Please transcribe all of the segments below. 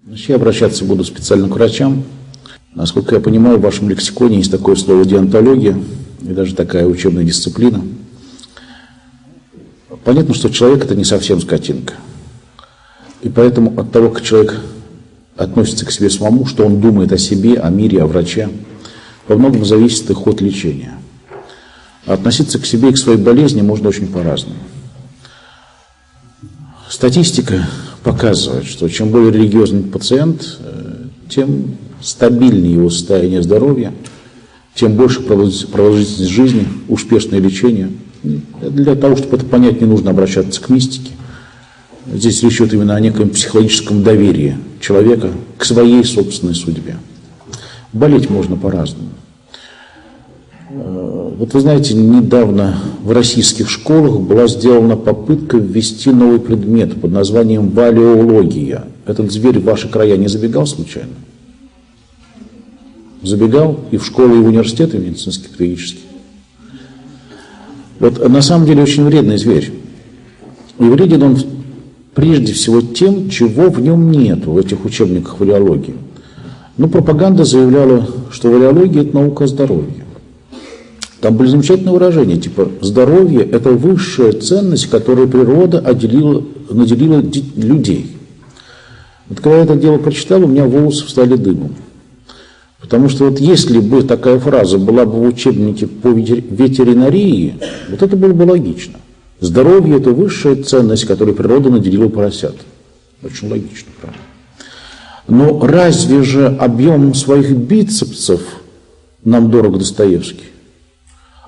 Значит, я обращаться буду специально к врачам. Насколько я понимаю, в вашем лексиконе есть такое слово «деонтология» и даже такая учебная дисциплина. Понятно, что человек – это не совсем скотинка. И поэтому от того, как человек относится к себе самому, что он думает о себе, о мире, о враче, во многом зависит и ход лечения. А относиться к себе и к своей болезни можно очень по-разному. Статистика показывает, что чем более религиозный пациент, тем стабильнее его состояние здоровья, тем больше продолжительность жизни, успешное лечение. Для того, чтобы это понять, не нужно обращаться к мистике. Здесь речь идет именно о неком психологическом доверии человека к своей собственной судьбе. Болеть можно по-разному. Вот вы знаете, недавно в российских школах была сделана попытка ввести новый предмет под названием валеология. Этот зверь в ваши края не забегал случайно? Забегал и в школы, и в университеты медицинские, педагогические. Вот на самом деле очень вредный зверь. И вреден он прежде всего тем, чего в нем нет, в этих учебниках валеологии. Но пропаганда заявляла, что валеология – это наука о здоровье. Там были замечательные выражения, типа «здоровье – это высшая ценность, которой природа наделила людей». Вот когда я это дело прочитал, у меня волосы встали дыбом. Потому что вот если бы такая фраза была бы в учебнике по ветеринарии, вот это было бы логично. Здоровье – это высшая ценность, которой природа наделила поросят. Очень логично, правда. Но разве же объемом своих бицепсов нам дорог Достоевский?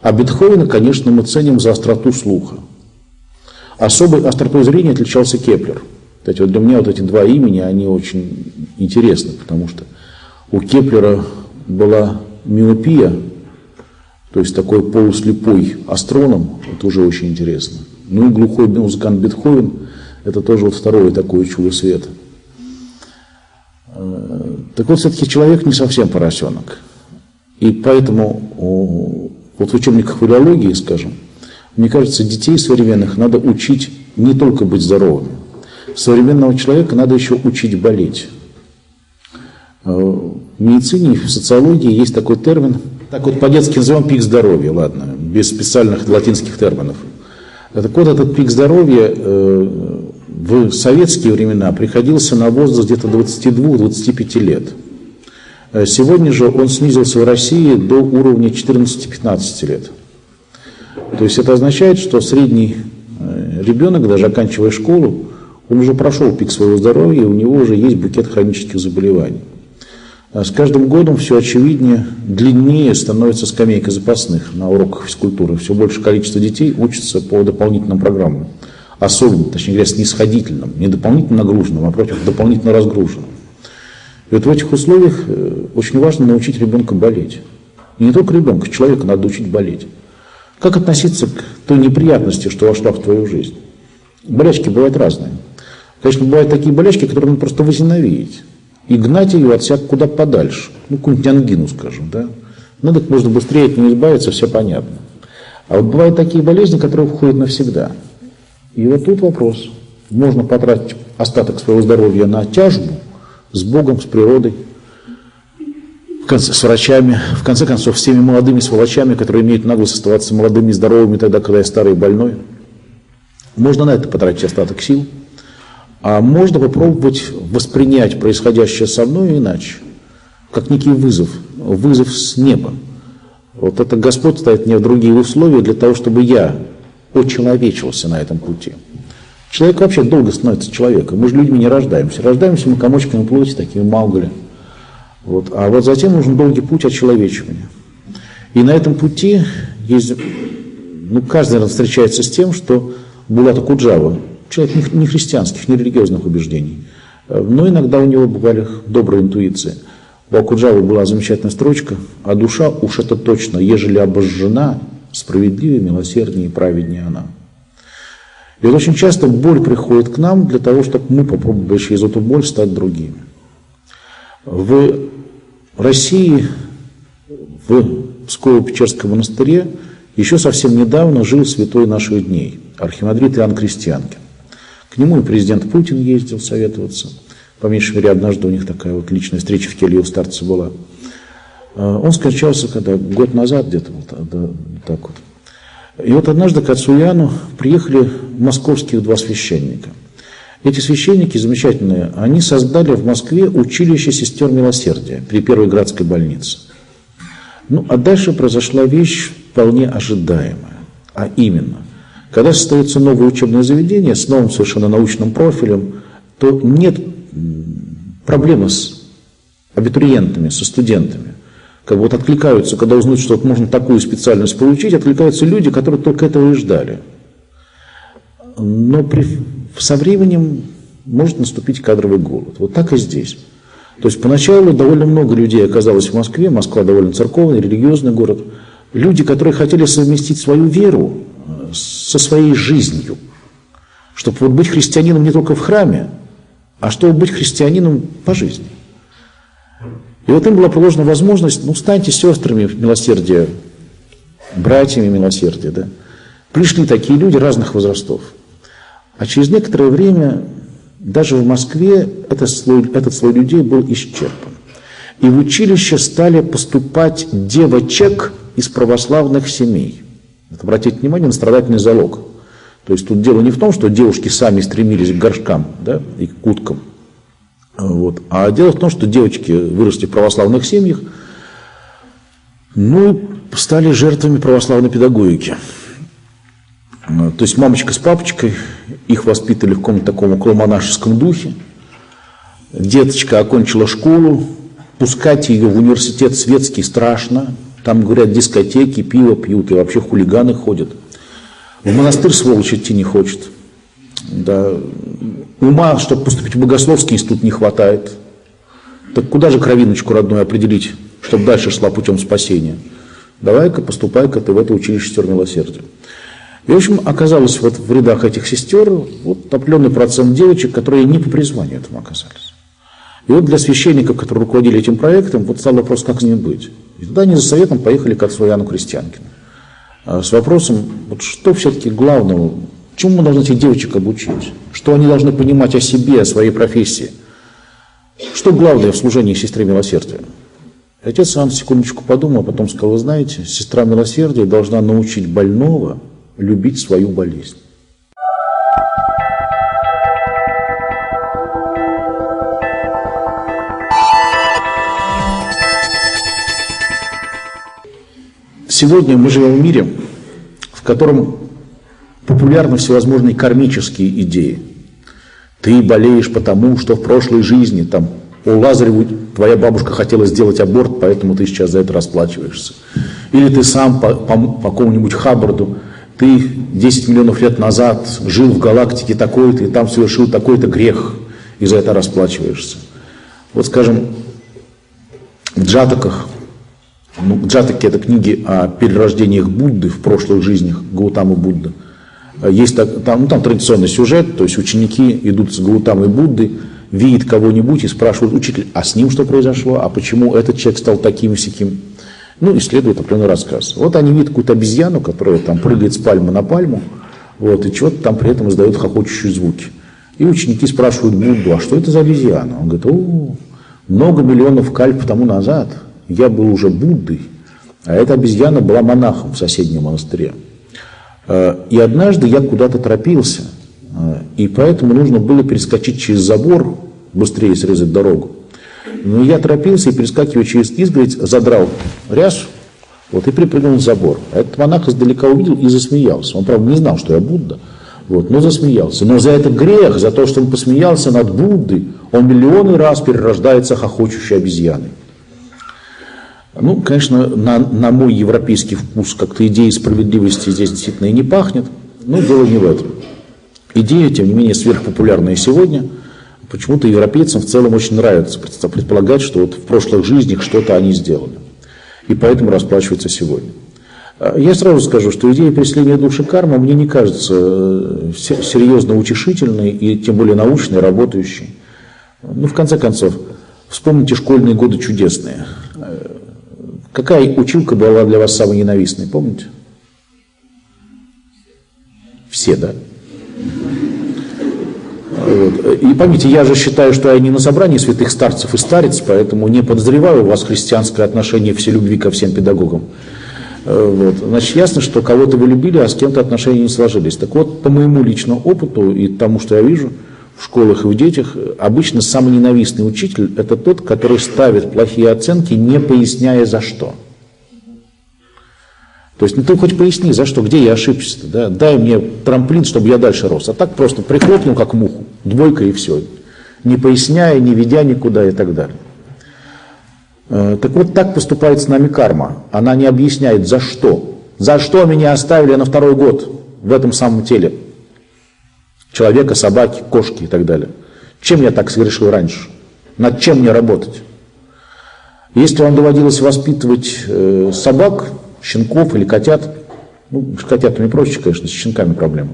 А Бетховена, конечно, мы ценим за остроту слуха. Особой остротой зрения отличался Кеплер. Кстати, вот для меня вот эти два имени, они очень интересны, потому что у Кеплера была миопия, то есть такой полуслепой астроном, это уже очень интересно. Ну и глухой музыкант Бетховен, это тоже вот второе такое чудо света. Так вот, все-таки человек не совсем поросенок. И поэтому вот в учебниках валеологии, скажем, мне кажется, детей современных надо учить не только быть здоровыми. Современного человека надо еще учить болеть. В медицине и в социологии есть такой термин, так вот по-детски называем пик здоровья, ладно, без специальных латинских терминов. Так вот, этот пик здоровья в советские времена приходился на возраст где-то 22-25 лет. Сегодня же он снизился в России до уровня 14-15 лет. То есть это означает, что средний ребенок, даже оканчивая школу, он уже прошел пик своего здоровья, и у него уже есть букет хронических заболеваний. А с каждым годом все очевиднее, длиннее становится скамейка запасных на уроках физкультуры. Все большее количество детей учатся по дополнительным программам. Особенно, точнее говоря, снисходительным, не дополнительно нагруженным, а против дополнительно разгруженным. И вот в этих условиях очень важно научить ребенка болеть. И не только ребенка, человека надо учить болеть. Как относиться к той неприятности, что вошла в твою жизнь? Болячки бывают разные. Конечно, бывают такие болячки, которые надо просто возненавидеть. И гнать ее от себя куда подальше. Ну, какую-нибудь ангину, скажем, да. Надо как можно быстрее от нее избавиться, все понятно. А вот бывают такие болезни, которые входят навсегда. И вот тут вопрос. Можно потратить остаток своего здоровья на тяжбу с Богом, с природой, с врачами, в конце концов, с теми молодыми сволочами, которые имеют наглость оставаться молодыми и здоровыми тогда, когда я старый и больной. Можно на это потратить остаток сил. А можно попробовать воспринять происходящее со мной иначе, как некий вызов с неба. Вот это Господь ставит мне в другие условия для того, чтобы я очеловечился на этом пути. Человек вообще долго становится человеком. Мы же людьми не рождаемся. Рождаемся мы комочками плоти, такими маугли. Вот. А вот затем нужен долгий путь очеловечивания. И на этом пути есть, каждый, наверное, встречается с тем, что Булат Акуджава, человек не христианских, не религиозных убеждений, но иногда у него бывали добрые интуиции. У Акуджавы была замечательная строчка: «А душа уж это точно, ежели обожжена, справедливее, милосерднее и праведнее она». И вот очень часто боль приходит к нам для того, чтобы мы попробовали через эту боль стать другими. В России, в Псково-Печерском монастыре еще совсем недавно жил святой наших дней, архимандрит Иоанн Крестьянкин. К нему и президент Путин ездил советоваться, по меньшей мере однажды у них такая вот личная встреча в келье у старца была. Он скончался когда год назад где-то вот так вот. И вот однажды к отцу Иоанну приехали московских два священника. Эти священники замечательные, они создали в Москве училище сестер милосердия при Первой Градской больнице. Ну, а дальше произошла вещь вполне ожидаемая. А именно, когда создается новое учебное заведение с новым совершенно научным профилем, то нет проблемы с абитуриентами, со студентами. Как бы вот откликаются, когда узнают, что вот можно такую специальность получить, откликаются люди, которые только этого и ждали. Но со временем может наступить кадровый голод. Вот так и здесь. То есть поначалу довольно много людей оказалось в Москве, Москва довольно церковный, религиозный город. Люди, которые хотели совместить свою веру со своей жизнью. Чтобы вот быть христианином не только в храме, а чтобы быть христианином по жизни. И вот им была предложена возможность, ну, станьте сестрами милосердия, братьями милосердия. Да? Пришли такие люди разных возрастов. А через некоторое время даже в Москве этот слой людей был исчерпан. И в училище стали поступать девочек из православных семей. Вот обратите внимание на страдательный залог. То есть тут дело не в том, что девушки сами стремились к горшкам, да, и к уткам. Вот. А дело в том, что девочки выросли в православных семьях, ну, стали жертвами православной педагогики. То есть мамочка с папочкой, их воспитали в каком-то таком околомонашеском духе. Деточка окончила школу, пускать ее в университет светский страшно. Там, говорят, дискотеки, пиво пьют, и вообще хулиганы ходят. В монастырь сволочь идти не хочет. Да. Ума, чтобы поступить в богословский институт, не хватает. Так куда же кровиночку родную определить, чтобы дальше шла путем спасения? Давай-ка, поступай-ка ты в это училище сестер милосердия. И, в общем, оказалось вот в рядах этих сестер вот определенный процент девочек, которые не по призванию этому оказались. И вот для священников, которые руководили этим проектом, вот стал вопрос, как с ним быть. И тогда они за советом поехали к отцу Иоанну Крестьянкину. С вопросом, вот что все-таки главного, чему мы должны этих девочек обучить? Что они должны понимать о себе, о своей профессии? Что главное в служении сестре милосердия? Отец Иоанн секундочку подумал, а потом сказал: вы знаете, сестра милосердия должна научить больного любить свою болезнь. Сегодня мы живем в мире, в котором популярны всевозможные кармические идеи. Ты болеешь потому, что в прошлой жизни там у Лазарева твоя бабушка хотела сделать аборт, поэтому ты сейчас за это расплачиваешься. Или ты сам по какому-нибудь Хаббарду, ты 10 миллионов лет назад жил в галактике такой-то, и там совершил такой-то грех, и за это расплачиваешься. Вот, скажем, в Джатаках, Джатаки — это книги о перерождениях Будды в прошлых жизнях, Гаутамы Будды. Есть там традиционный сюжет, то есть ученики идут с Гаутамой Будды, видят кого-нибудь и спрашивают: учитель, а с ним что произошло, а почему этот человек стал таким и сяким? Ну, исследуют определенный рассказ. Вот они видят какую-то обезьяну, которая там прыгает с пальмы на пальму, вот, и чего-то там при этом издает хохочущие звуки. И ученики спрашивают Будду: а что это за обезьяна? Он говорит: много миллионов кальп тому назад я был уже Буддой, а эта обезьяна была монахом в соседнем монастыре. И однажды я куда-то торопился, и поэтому нужно было перескочить через забор, быстрее срезать дорогу. Но я торопился и, перескакивая через изгородь, задрал рясу, вот, и припрыгнул на забор. А этот монах издалека увидел и засмеялся. Он, правда, не знал, что я Будда, вот, но засмеялся. Но за этот грех, за то, что он посмеялся над Буддой, он миллионы раз перерождается хохочущей обезьяной. Ну, конечно, на мой европейский вкус как-то идеи справедливости здесь действительно и не пахнет, но дело не в этом. Идея, тем не менее, сверхпопулярная сегодня. Почему-то европейцам в целом очень нравится предполагать, что вот в прошлых жизнях что-то они сделали. И поэтому расплачиваются сегодня. Я сразу скажу, что идея преследования души кармы мне не кажется серьезно утешительной и тем более научной, работающей. Ну, в конце концов, вспомните школьные годы чудесные. Какая училка была для вас самой ненавистной, помните? Все, да? Вот. И поймите, я же считаю, что я не на собрании святых старцев и старец, поэтому не подозреваю у вас христианское отношение вселюбви ко всем педагогам. Вот. Значит, ясно, что кого-то вы любили, а с кем-то отношения не сложились. Так вот, по моему личному опыту и тому, что я вижу в школах и в детях, обычно самый ненавистный учитель – это тот, который ставит плохие оценки, не поясняя за что. То есть, ну ты хоть поясни, за что, где я ошибся-то, да? Дай мне трамплин, чтобы я дальше рос. А так просто прихлопнул, как муху, двойка и все. Не поясняя, не ведя никуда и так далее. Так вот, так поступает с нами карма. Она не объясняет, за что. За что меня оставили на второй год в этом самом теле. Человека, собаки, кошки и так далее. Чем я так согрешил раньше? Над чем мне работать? Если вам доводилось воспитывать собак, щенков или котят, ну, с котятами проще, конечно, с щенками проблема.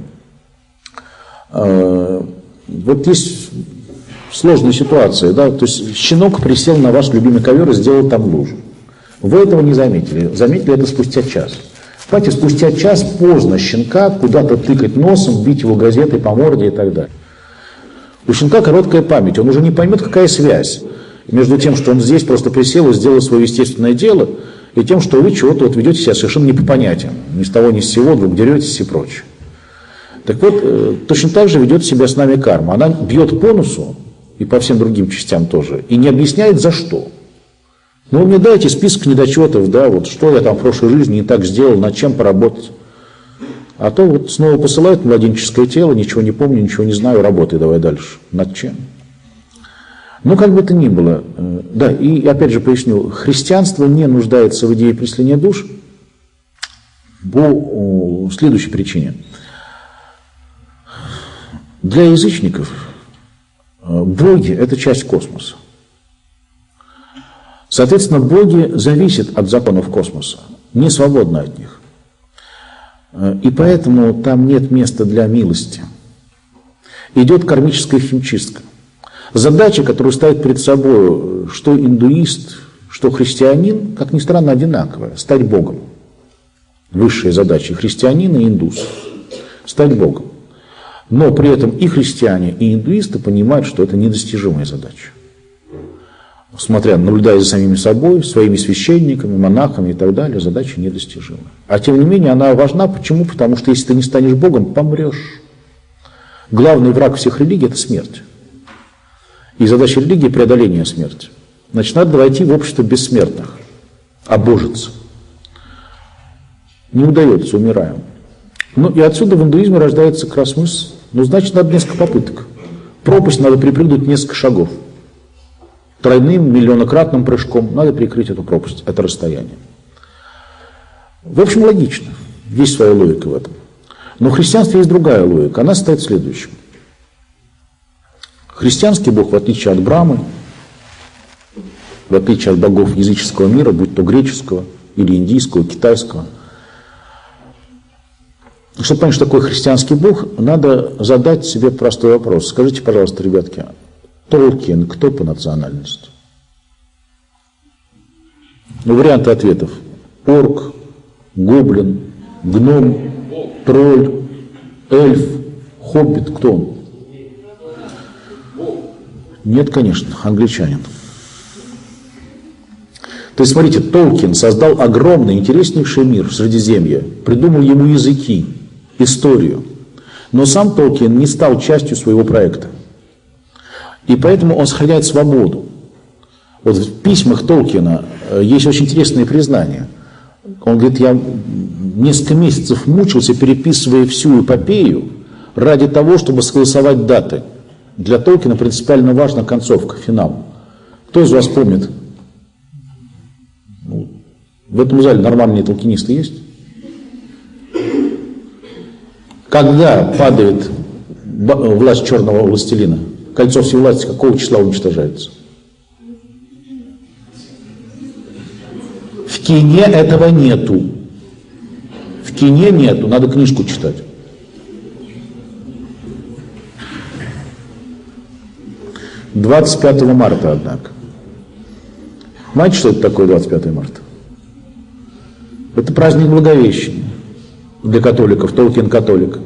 Вот есть сложная ситуация, да, то есть щенок присел на ваш любимый ковер и сделал там лужу. Вы этого не заметили, заметили это спустя час. Понимаете, спустя час поздно щенка куда-то тыкать носом, бить его газетой по морде и так далее. У щенка короткая память, он уже не поймет, какая связь между тем, что он здесь просто присел и сделал свое естественное дело, и тем, что вы чего-то вот ведете себя совершенно не по понятиям, ни с того ни с сего, вдруг деретесь и прочее. Так вот, точно так же ведет себя с нами карма. Она бьет по носу, и по всем другим частям тоже, и не объясняет за что. Ну, вы мне дайте список недочетов, да, вот что я там в прошлой жизни не так сделал, над чем поработать. А то вот снова посылают младенческое тело, ничего не помню, ничего не знаю, работай давай дальше. Над чем? Ну, как бы то ни было, да, и опять же поясню, христианство не нуждается в идее преследования душ по следующей причине. Для язычников боги – это часть космоса. Соответственно, боги зависят от законов космоса, не свободны от них. И поэтому там нет места для милости. Идет кармическая химчистка. Задача, которую ставит перед собой что индуист, что христианин, как ни странно, одинаковая – стать Богом. Высшая задача христианина и индуса – стать Богом. Но при этом и христиане, и индуисты понимают, что это недостижимая задача. Наблюдая за самими собой, своими священниками, монахами и так далее, задача недостижимая. А тем не менее она важна. Почему? Потому что если ты не станешь Богом, помрешь. Главный враг всех религий – это смерть. И задача религии – преодоление смерти. Значит, надо войти в общество бессмертных, обожиться. Не удается, умираем. Ну и отсюда в индуизме рождается как раз мысль, ну значит надо несколько попыток. Пропасть надо перепрыгнуть несколько шагов. Тройным, миллионократным прыжком надо перекрыть эту пропасть, это расстояние. В общем, логично. Есть своя логика в этом. Но в христианстве есть другая логика. Она состоит в следующем. Христианский Бог, в отличие от Брамы, в отличие от богов языческого мира, будь то греческого или индийского, китайского, чтобы понять, что такое христианский Бог, надо задать себе простой вопрос. Скажите, пожалуйста, ребятки, Толкин кто по национальности? Ну, варианты ответов. Орк, гоблин, гном, тролль, эльф, хоббит. Кто он? Нет, конечно, англичанин. То есть, смотрите, Толкин создал огромный, интереснейший мир в Средиземье, придумал ему языки, историю. Но сам Толкин не стал частью своего проекта. И поэтому он сохраняет свободу. Вот в письмах Толкина есть очень интересные признания. Он говорит, я несколько месяцев мучился, переписывая всю эпопею, ради того, чтобы согласовать даты. Для Толкина принципиально важна концовка, финал. Кто из вас помнит? В этом зале нормальные толкинисты есть? Когда падает власть черного властелина? Кольцо всевластия какого числа уничтожается? В кине этого нету. В кине нету, надо книжку читать. — 25 марта, однако. Знаете, что это такое 25 марта? Это праздник Благовещения для католиков, Толкин католик.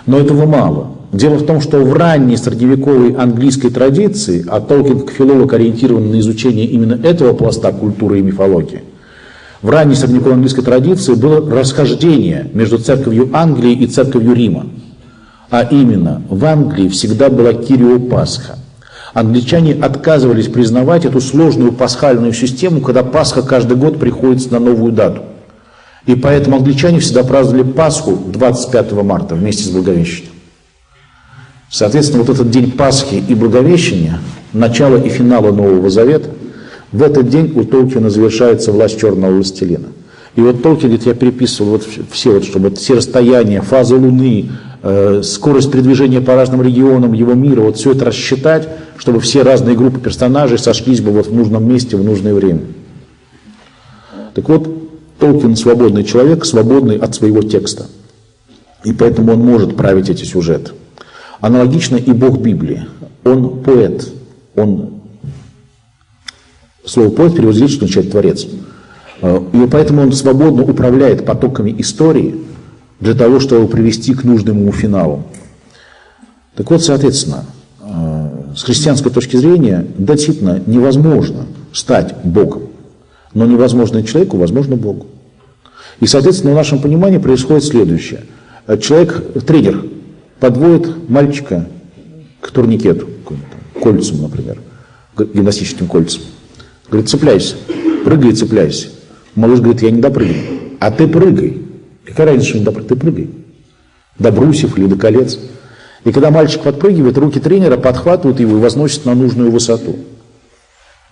Но этого мало. Дело в том, что в ранней средневековой английской традиции, а Толкин как филолог ориентирован на изучение именно этого пласта культуры и мифологии, в ранней средневековой английской традиции было расхождение между церковью Англии и церковью Рима. А именно, в Англии всегда была Кирио-Пасха. Англичане отказывались признавать эту сложную пасхальную систему, когда Пасха каждый год приходится на новую дату. И поэтому англичане всегда праздновали Пасху 25 марта вместе с Благовещением. Соответственно, вот этот день Пасхи и Благовещения, начало и финала Нового Завета, в этот день у Толкина завершается власть черного властелина. И вот Толкин говорит, я переписывал вот все, чтобы все расстояния, фазы Луны, скорость передвижения по разным регионам его мира, вот все это рассчитать, чтобы все разные группы персонажей сошлись бы вот в нужном месте, в нужное время. Так вот, Толкин свободный человек, свободный от своего текста. И поэтому он может править эти сюжеты. Аналогично и Бог Библии. Он поэт. Слово поэт переводится, что означает творец. И поэтому он свободно управляет потоками истории для того, чтобы привести к нужному ему финалу. Так вот, соответственно, с христианской точки зрения, действительно невозможно стать Богом. Но невозможно человеку, возможно Богу. И, соответственно, в нашем понимании происходит следующее. Тренер подводит мальчика к турникету, к кольцам, например, к гимнастическим кольцам. Говорит, цепляйся, прыгай и цепляйся. Малыш говорит, я не допрыгну. А ты прыгай. Какая разница, что не допрыгай? Ты прыгай. До брусьев или до колец. И когда мальчик подпрыгивает, руки тренера подхватывают его и возносят на нужную высоту.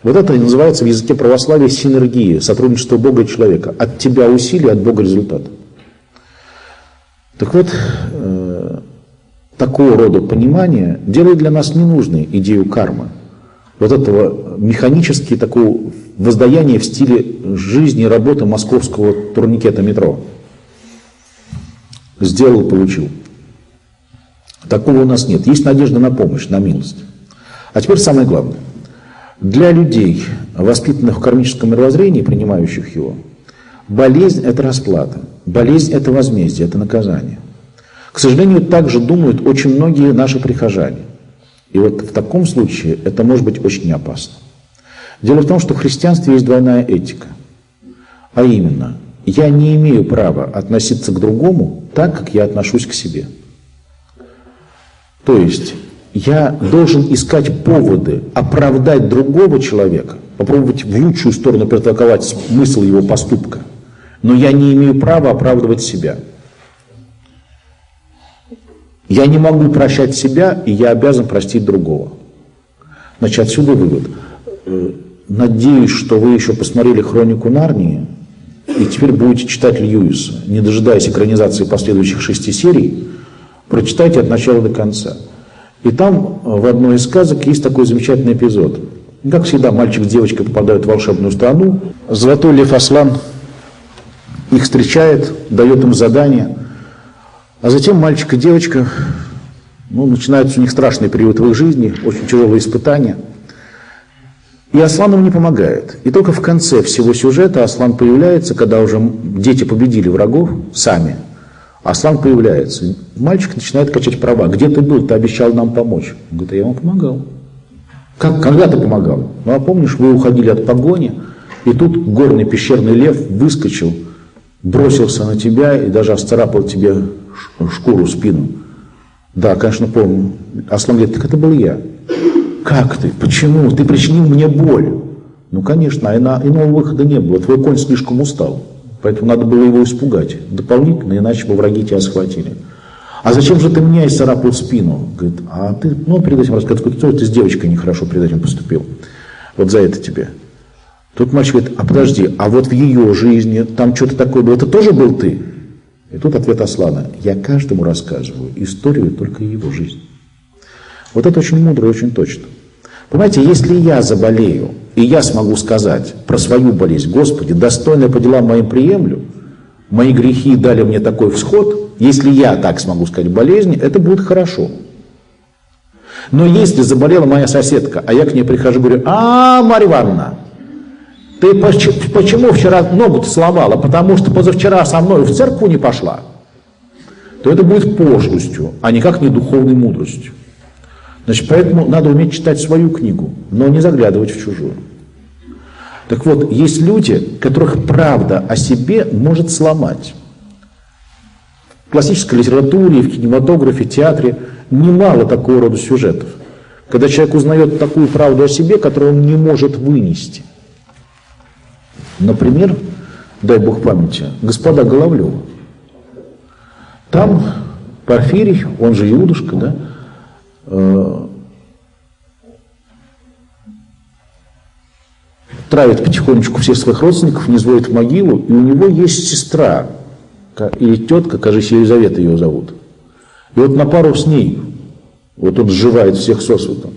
Вот это называется в языке православия синергия, сотрудничество Бога и человека. От тебя усилие, от Бога результат. Так вот, такого рода понимание делает для нас ненужной идею кармы. Вот этого механически такого воздаяния в стиле жизни и работы московского турникета метро. Сделал, получил. Такого у нас нет. Есть надежда на помощь, на милость. А теперь самое главное. Для людей, воспитанных в кармическом мировоззрении, принимающих его, болезнь – это расплата, болезнь – это возмездие, это наказание. К сожалению, так же думают очень многие наши прихожане. И вот в таком случае это может быть очень опасно. Дело в том, что в христианстве есть двойная этика. А именно, я не имею права относиться к другому так, как я отношусь к себе. То есть, я должен искать поводы оправдать другого человека, попробовать в лучшую сторону протолковать смысл его поступка, но я не имею права оправдывать себя. Я не могу прощать себя, и я обязан простить другого. Значит, отсюда вывод. Надеюсь, что вы еще посмотрели «Хронику Нарнии» и теперь будете читать Льюиса. Не дожидаясь экранизации последующих 6 серий, прочитайте от начала до конца. И там в одной из сказок есть такой замечательный эпизод. Как всегда, мальчик с девочкой попадают в волшебную страну. Золотой лев Аслан их встречает, дает им задание. А затем мальчик и девочка, начинается у них страшный период в их жизни, очень тяжелые испытания. И Аслан им не помогает. И только в конце всего сюжета Аслан появляется, когда уже дети победили врагов сами. Аслан появляется. Мальчик начинает качать права. Где ты был? Ты обещал нам помочь. Он говорит, а я вам помогал. Когда ты помогал? А помнишь, вы уходили от погони, и тут горный пещерный лев выскочил, бросился на тебя и даже расцарапал тебе шкуру, спину. Да, конечно, помню. Аслан говорит, так это был я. Как ты? Почему? Ты причинил мне боль. Конечно, иного выхода не было. Твой конь слишком устал. Поэтому надо было его испугать дополнительно, иначе бы враги тебя схватили. А зачем же ты меня исцарапал спину? Говорит, а ты, перед этим рассказывает, что ты с девочкой нехорошо перед этим поступил. Вот за это тебе. Тут мальчик говорит, а подожди, а вот в ее жизни там что-то такое было, это тоже был ты? И тут ответ Аслана, я каждому рассказываю историю только его жизни. Вот это очень мудро и очень точно. Понимаете, если я заболею, и я смогу сказать про свою болезнь, Господи, достойно по делам моим приемлю, мои грехи дали мне такой всход, если я так смогу сказать болезни, это будет хорошо. Но если заболела моя соседка, а я к ней прихожу и говорю, Марья Ивановна, ты почему вчера ногу-то сломала? Потому что позавчера со мной в церковь не пошла. то это будет пошлостью, а никак не духовной мудростью. Значит, поэтому надо уметь читать свою книгу, но не заглядывать в чужую. Так вот, есть люди, которых правда о себе может сломать. В классической литературе, в кинематографе, театре немало такого рода сюжетов. Когда человек узнает такую правду о себе, которую он не может вынести. Например, дай Бог памяти, господа Головлёва. Там Порфирий, он же Иудушка, да, травит потихонечку всех своих родственников, не зводит в могилу, и у него есть сестра, или тетка, кажется, Елизавета ее зовут. И вот на пару с ней, вот он сживает всех сосветом.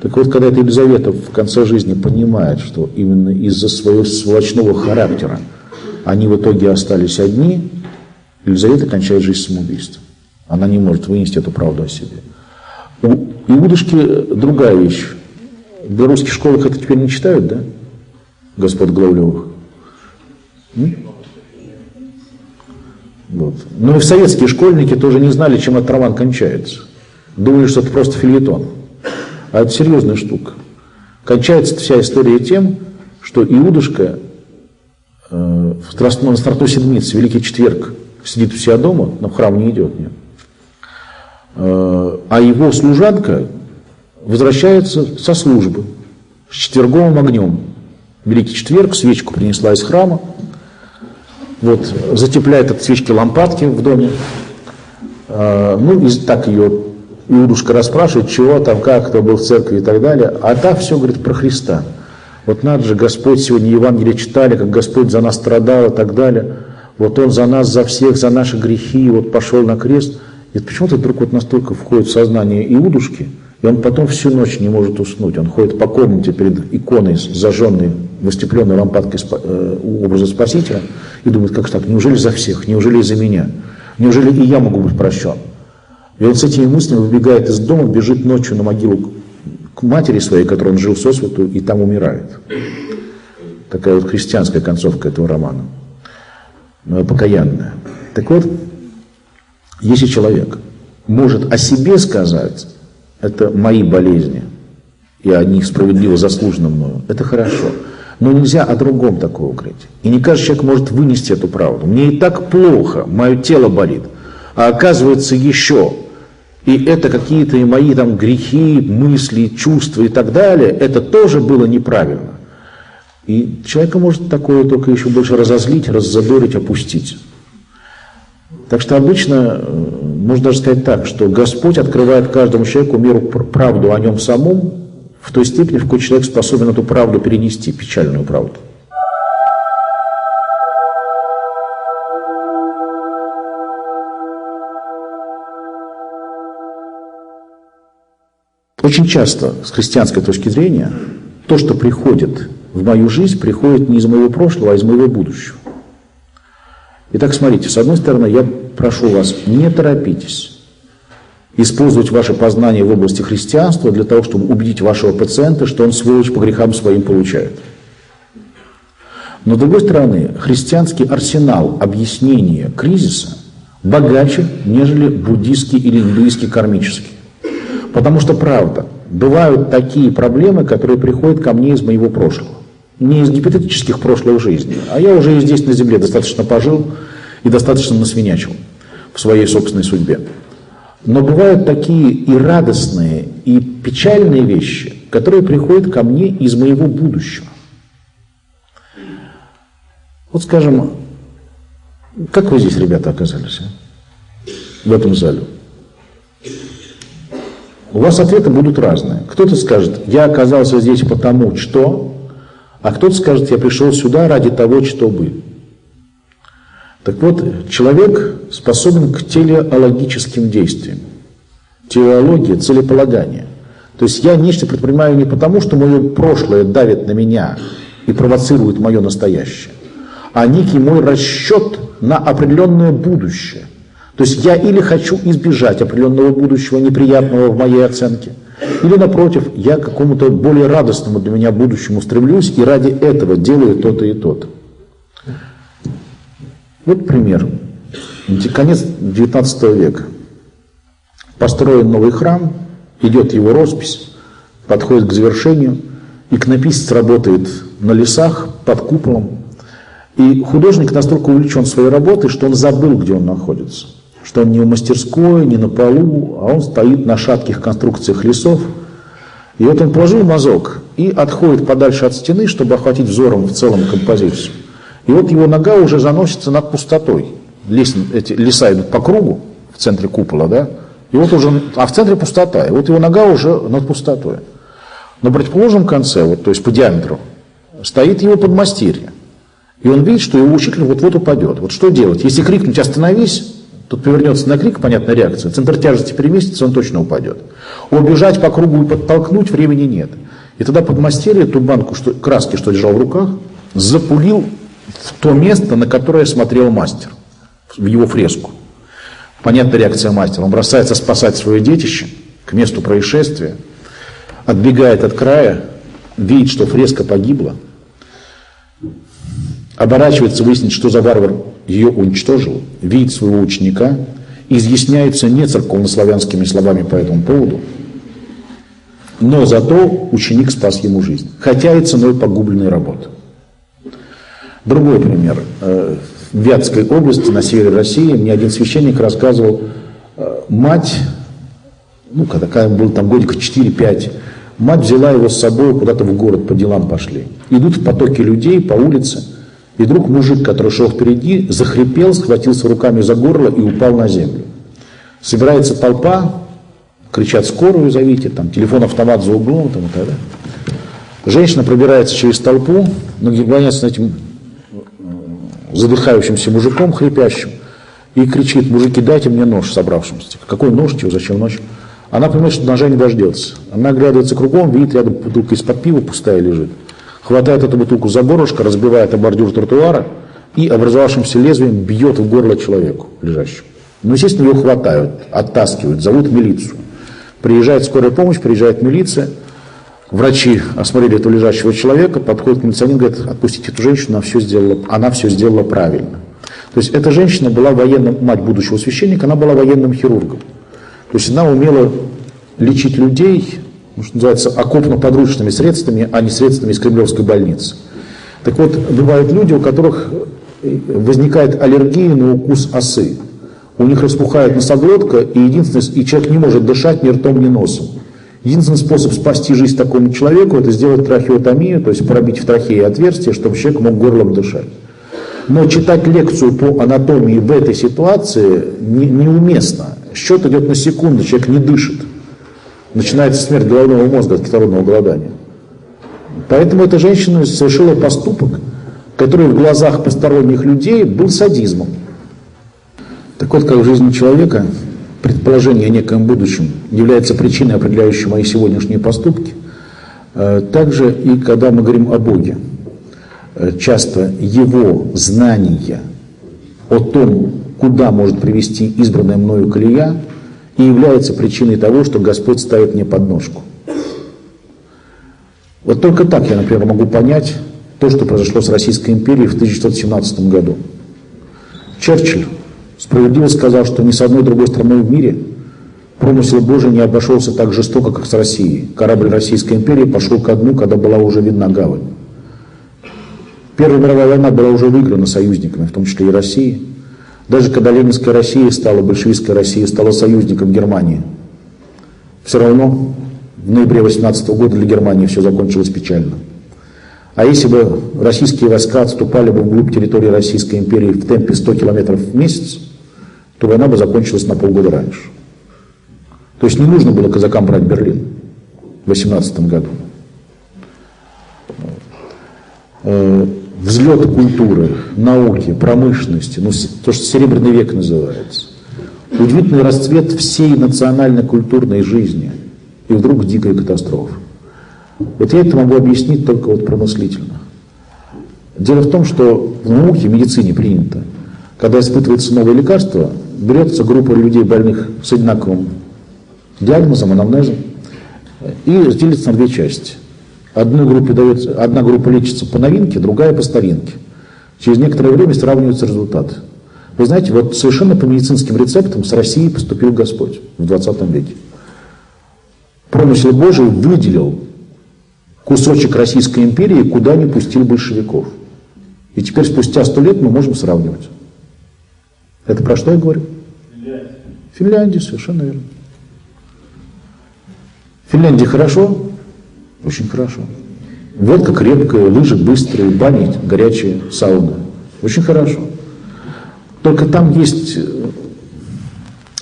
Так вот, когда эта Елизавета в конце жизни понимает, что именно из-за своего сволочного характера они в итоге остались одни, Елизавета кончает жизнь самоубийством. Она не может вынести эту правду о себе. У Иудушки другая вещь. В белорусских школах это теперь не читают, да? Господ Головлёвых. Вот. Но и советские школьники тоже не знали, чем этот роман кончается. Думали, что это просто фельетон. А это серьезная штука. Кончается вся история тем, что Иудушка на Страстной Седмице, Великий Четверг, сидит у себя дома, но в храм не идет. Нет. А его служанка возвращается со службы с четверговым огнем. Великий Четверг, свечку принесла из храма, вот, затепляет от свечки лампадки в доме. Ну, и так ее Иудушка расспрашивает, чего там, как, кто был в церкви и так далее. А та все говорит про Христа. Вот надо же, Господь сегодня Евангелие читали, как Господь за нас страдал и так далее. Вот Он за нас, за всех, за наши грехи, вот пошел на крест. И почему-то вдруг вот настолько входит в сознание Иудушки, и он потом всю ночь не может уснуть. Он ходит по комнате перед иконой, зажженной, выстепленной лампадкой образа Спасителя, и думает, как так, неужели за всех, неужели из-за меня, неужели и я могу быть прощен? И он с этими мыслями выбегает из дома, бежит ночью на могилу к матери своей, которой он жил сосвету, и там умирает. Такая вот христианская концовка этого романа, покаянная. Так вот, если человек может о себе сказать, это мои болезни, и они справедливо заслужены мною, это хорошо. Но нельзя о другом такого говорить. И не каждый человек может вынести эту правду. Мне и так плохо, мое тело болит. А оказывается еще, и это какие-то и мои там грехи, мысли, чувства и так далее, это тоже было неправильно. И человека может такое только еще больше разозлить, раззадорить, опустить. Так что обычно, можно даже сказать так, что Господь открывает каждому человеку меру правду о нем самом в той степени, в какой человек способен эту правду перенести, печальную правду. Очень часто, с христианской точки зрения, то, что приходит в мою жизнь, приходит не из моего прошлого, а из моего будущего. Итак, смотрите, с одной стороны, я прошу вас, не торопитесь использовать ваше познание в области христианства для того, чтобы убедить вашего пациента, что он сволочь по грехам своим получает. Но с другой стороны, христианский арсенал объяснения кризиса богаче, нежели буддийский или индуистский кармический. Потому что, правда, бывают такие проблемы, которые приходят ко мне из моего прошлого. Не из гипотетических прошлых жизней, а я уже и здесь на земле достаточно пожил и достаточно насвинячил в своей собственной судьбе. Но бывают такие и радостные, и печальные вещи, которые приходят ко мне из моего будущего. Вот скажем, как вы здесь, ребята, оказались, в этом зале? У вас ответы будут разные. Кто-то скажет, я оказался здесь потому, что... А кто-то скажет, я пришел сюда ради того, чтобы. Так вот, человек способен к телеологическим действиям. Телеология, целеполагание. То есть я нечто предпринимаю не потому, что мое прошлое давит на меня и провоцирует мое настоящее, а некий мой расчет на определенное будущее. То есть я или хочу избежать определенного будущего, неприятного в моей оценке, или, напротив, я к какому-то более радостному для меня будущему стремлюсь и ради этого делаю то-то и то-то. Вот пример. Конец XIX века. Построен новый храм, идет его роспись, подходит к завершению, иконописец работает на лесах, под куполом. И художник настолько увлечен своей работой, что он забыл, где он находится. Что он не в мастерской, не на полу, а он стоит на шатких конструкциях лесов. И вот он положил мазок и отходит подальше от стены, чтобы охватить взором в целом композицию. И вот его нога уже заносится над пустотой. Эти леса идут по кругу в центре купола, да? И вот уже, а в центре пустота. И вот его нога уже над пустотой. На противоположном конце, вот, то есть по диаметру, стоит его подмастерье. И он видит, что его учитель вот-вот упадет. Вот что делать? Если крикнуть «остановись», тут повернется на крик, понятная реакция, центр тяжести переместится, он точно упадет. Убежать по кругу и подтолкнуть времени нет. И тогда подмастерье ту банку краски, что держал в руках, запулил в то место, на которое смотрел мастер, в его фреску. Понятная реакция мастера. Он бросается спасать свое детище к месту происшествия, отбегает от края, видит, что фреска погибла, оборачивается выяснить, что за варвар ее уничтожил, видит своего ученика, изъясняется не церковнославянскими словами по этому поводу, но зато ученик спас ему жизнь, хотя и ценой погубленной работы. Другой пример. В Вятской области, на севере России, мне один священник рассказывал, мать, когда ему было там годика 4-5, мать взяла его с собой куда-то в город, по делам пошли. Идут в потоке людей по улице, и вдруг мужик, который шел впереди, захрипел, схватился руками за горло и упал на землю. Собирается толпа, кричат «скорую зовите», там, телефон-автомат за углом, там, и так далее. Женщина пробирается через толпу, наклоняется над этим задыхающимся мужиком, хрипящим, и кричит: «Мужики, дайте мне нож», собравшимся. Какой нож, чего, зачем нож? Она понимает, что ножа не дождется. Она оглядывается кругом, видит, рядом бутылка из-под пива пустая лежит. Хватает эту бутылку за горлышко, разбивает о бордюр тротуара и образовавшимся лезвием бьет в горло человеку лежащему. Ну, естественно, его хватают, оттаскивают, зовут милицию. Приезжает скорая помощь, приезжает милиция. Врачи осмотрели этого лежащего человека, подходит к милиционеру, говорит: отпустите эту женщину, она все сделала правильно. То есть эта женщина была военным, мать будущего священника, она была военным хирургом. То есть она умела лечить людей, что называется, окопно-подручными средствами, а не средствами из кремлевской больницы. Так вот, бывают люди, у которых возникает аллергия на укус осы. У них распухает носоглотка, и человек не может дышать ни ртом, ни носом. Единственный способ спасти жизнь такому человеку — это сделать трахеотомию, то есть пробить в трахее отверстие, чтобы человек мог горлом дышать. Но читать лекцию по анатомии в этой ситуации неуместно. Счет идет на секунду, человек не дышит. Начинается смерть головного мозга от кислородного голодания. Поэтому эта женщина совершила поступок, который в глазах посторонних людей был садизмом. Так вот, как в жизни человека предположение о некоем будущем является причиной, определяющей мои сегодняшние поступки, также и когда мы говорим о Боге. Часто его знание о том, куда может привести избранная мною колея, и является причиной того, что Господь ставит мне подножку. Вот только так я, например, могу понять то, что произошло с Российской империей в 1917 году. Черчилль справедливо сказал, что ни с одной другой страной в мире промысел Божий не обошелся так жестоко, как с Россией. Корабль Российской империи пошел ко дну, когда была уже видна гавань. Первая мировая война была уже выиграна союзниками, в том числе и Россией. Даже когда ленинская Россия стала, большевистская Россия стала союзником Германии, все равно в ноябре 1918 года для Германии все закончилось печально. А если бы российские войска отступали бы вглубь территории Российской империи в темпе 100 километров в месяц, то война бы закончилась на полгода раньше. То есть не нужно было казакам брать Берлин в 18 году. Взлет культуры, науки, промышленности, то, что Серебряный век называется. Удивительный расцвет всей национально-культурной жизни. И вдруг дикая катастрофа. Вот я это могу объяснить только вот промыслительно. Дело в том, что в науке, в медицине принято, когда испытывается новое лекарство, берется группа людей, больных с одинаковым диагнозом, анамнезом, и делится на две части. Одна группа лечится по новинке, другая по старинке. Через некоторое время сравниваются результаты. Вы знаете, вот совершенно по медицинским рецептам с Россией поступил Господь в 20 веке. Промысел Божий выделил кусочек Российской империи, куда не пустил большевиков. И теперь спустя 100 лет мы можем сравнивать. Это про что я говорю? Финляндия, совершенно верно. В Финляндии хорошо? Очень хорошо. Водка крепкая, лыжи быстрые, бани горячие, сауны. Очень хорошо. Только там есть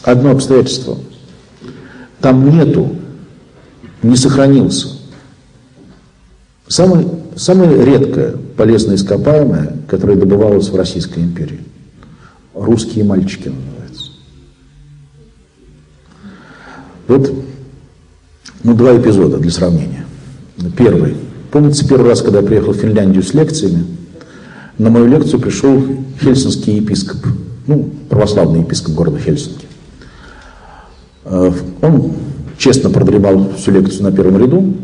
одно обстоятельство. Там не сохранился. Самое редкое полезное ископаемое, которое добывалось в Российской империи. Русские мальчики называется. Вот, два эпизода для сравнения. Первый. Помните, первый раз, когда я приехал в Финляндию с лекциями, на мою лекцию пришел хельсинский епископ, православный епископ города Хельсинки. Он честно продремал всю лекцию на первом ряду,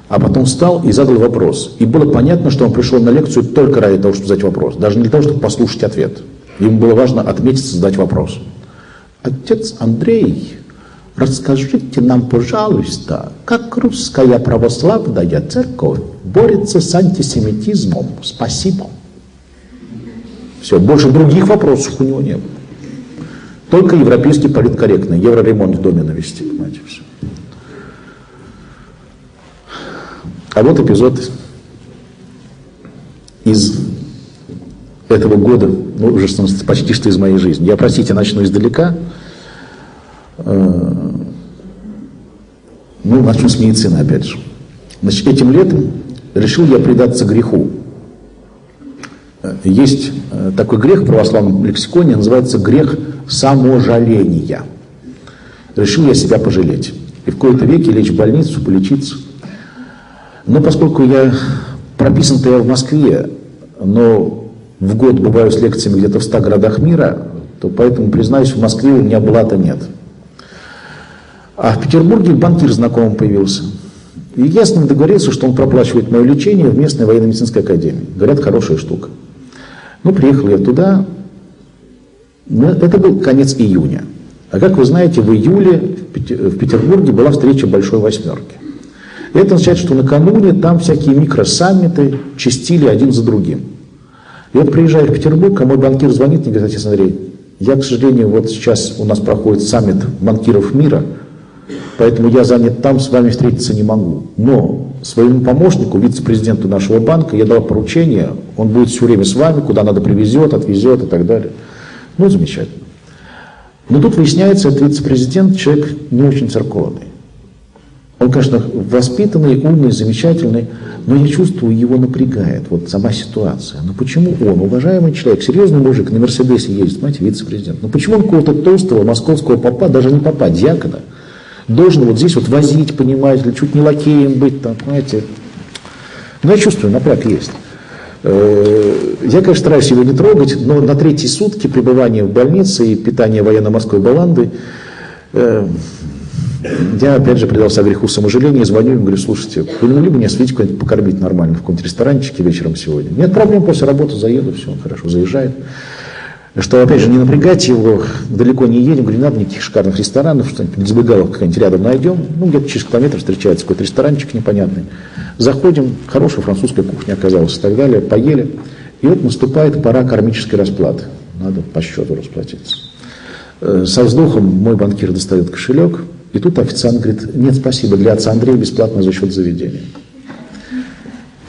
а потом встал и задал вопрос. И было понятно, что он пришел на лекцию только ради того, чтобы задать вопрос, даже не для того, чтобы послушать ответ. Ему было важно отметиться, задать вопрос. Отец Андрей, расскажите нам, пожалуйста, как русская православная церковь борется с антисемитизмом? Спасибо. Все, больше других вопросов у него не было. Только европейский политкорректный, евроремонт в доме навести, понимаете, все. А вот эпизод из этого года, уже почти что из моей жизни. Я, простите, начну издалека. Начну с медицины опять же. Значит, этим летом решил я предаться греху. Есть такой грех в православном лексиконе, называется грех саможаления. Решил я себя пожалеть. И в кои-то веки лечь в больницу, полечиться. Но поскольку прописан-то я в Москве, но в год бываю с лекциями где-то в 100 городах мира, то поэтому, признаюсь, в Москве у меня блата нет. А в Петербурге банкир знакомый появился. И я с ним договорился, что он проплачивает мое лечение в местной военно-медицинской академии. Говорят, хорошая штука. Приехал я туда, это был конец июня. А как вы знаете, в июле в Петербурге была встреча Большой Восьмерки. И это означает, что накануне там всякие микросаммиты чистили один за другим. И вот приезжаю в Петербург, а мой банкир звонит мне и говорит: отец Андрей, я, к сожалению, вот сейчас у нас проходит саммит банкиров мира, поэтому я занят там, с вами встретиться не могу. Но своему помощнику, вице-президенту нашего банка, я дал поручение, он будет все время с вами, куда надо привезет, отвезет и так далее. Замечательно. Но тут выясняется, этот вице-президент человек не очень церковный. Он, конечно, воспитанный, умный, замечательный, но я чувствую, его напрягает вот сама ситуация. Но почему он, уважаемый человек, серьезный мужик, на Мерседесе ездит, понимаете, вице-президент, но почему он какого-то толстого московского попа, даже не попа, диакона, должен вот здесь вот возить, понимаете, или чуть не лакеем быть, там, понимаете. Но я чувствую, напряг есть. Я, конечно, стараюсь его не трогать, но на третьи сутки пребывания в больнице и питания военно-морской баланды я, опять же, предался греху саможаления, звоню им, говорю: слушайте, вы не могли бы меня светить куда-нибудь покормить нормально в каком-нибудь ресторанчике вечером сегодня? Нет проблем, после работы заеду, все, он хорошо заезжает. Что, опять же, не напрягать его, далеко не едем, говорю, не надо никаких шикарных ресторанов, что-нибудь, забегаловку какая-нибудь рядом найдем, где-то через километр встречается какой-то ресторанчик непонятный. Заходим, хорошая французская кухня оказалась и так далее, поели. И вот наступает пора кармической расплаты. Надо по счету расплатиться. Со вздохом мой банкир достает кошелек, и тут официант говорит: нет, спасибо, для отца Андрея бесплатно за счет заведения.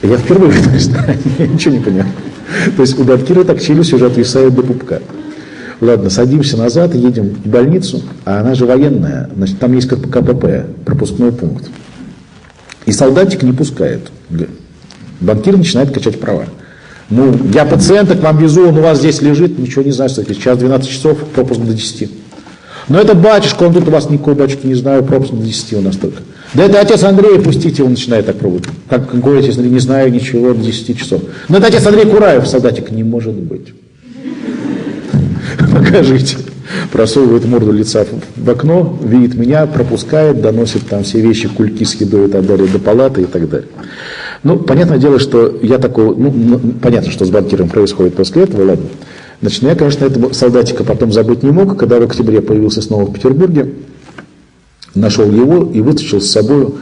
Я впервые в этом ресторане, я ничего не понимаю. То есть у банкира так челюсть уже отвисает до пупка. Ладно, садимся назад, едем в больницу, а она же военная, значит, там есть КПП, пропускной пункт. И солдатик не пускает. Банкир начинает качать права. Я пациента к вам везу, он у вас здесь лежит, ничего не знаю, кстати, сейчас 12 часов, пропуск до 10. Но это батюшка, он тут у вас никакой батюшки не знаю, пропуск до 10 у нас только. Да это отец Андрей, пустите, он начинает так пробовать. Какой отец Андрей, не знаю ничего, до 10 часов. Но это отец Андрей Кураев, солдатик, не может быть. Покажите. Просовывает морду лица в окно, видит меня, пропускает, доносит там все вещи, кульки с едой и так далее, до палаты и так далее. Понятное дело, что я такого, понятно, что с банкиром происходит после этого, ладно. Значит, я, конечно, этого солдатика потом забыть не мог. Когда в октябре появился снова в Петербурге, нашел его и вытащил с собой.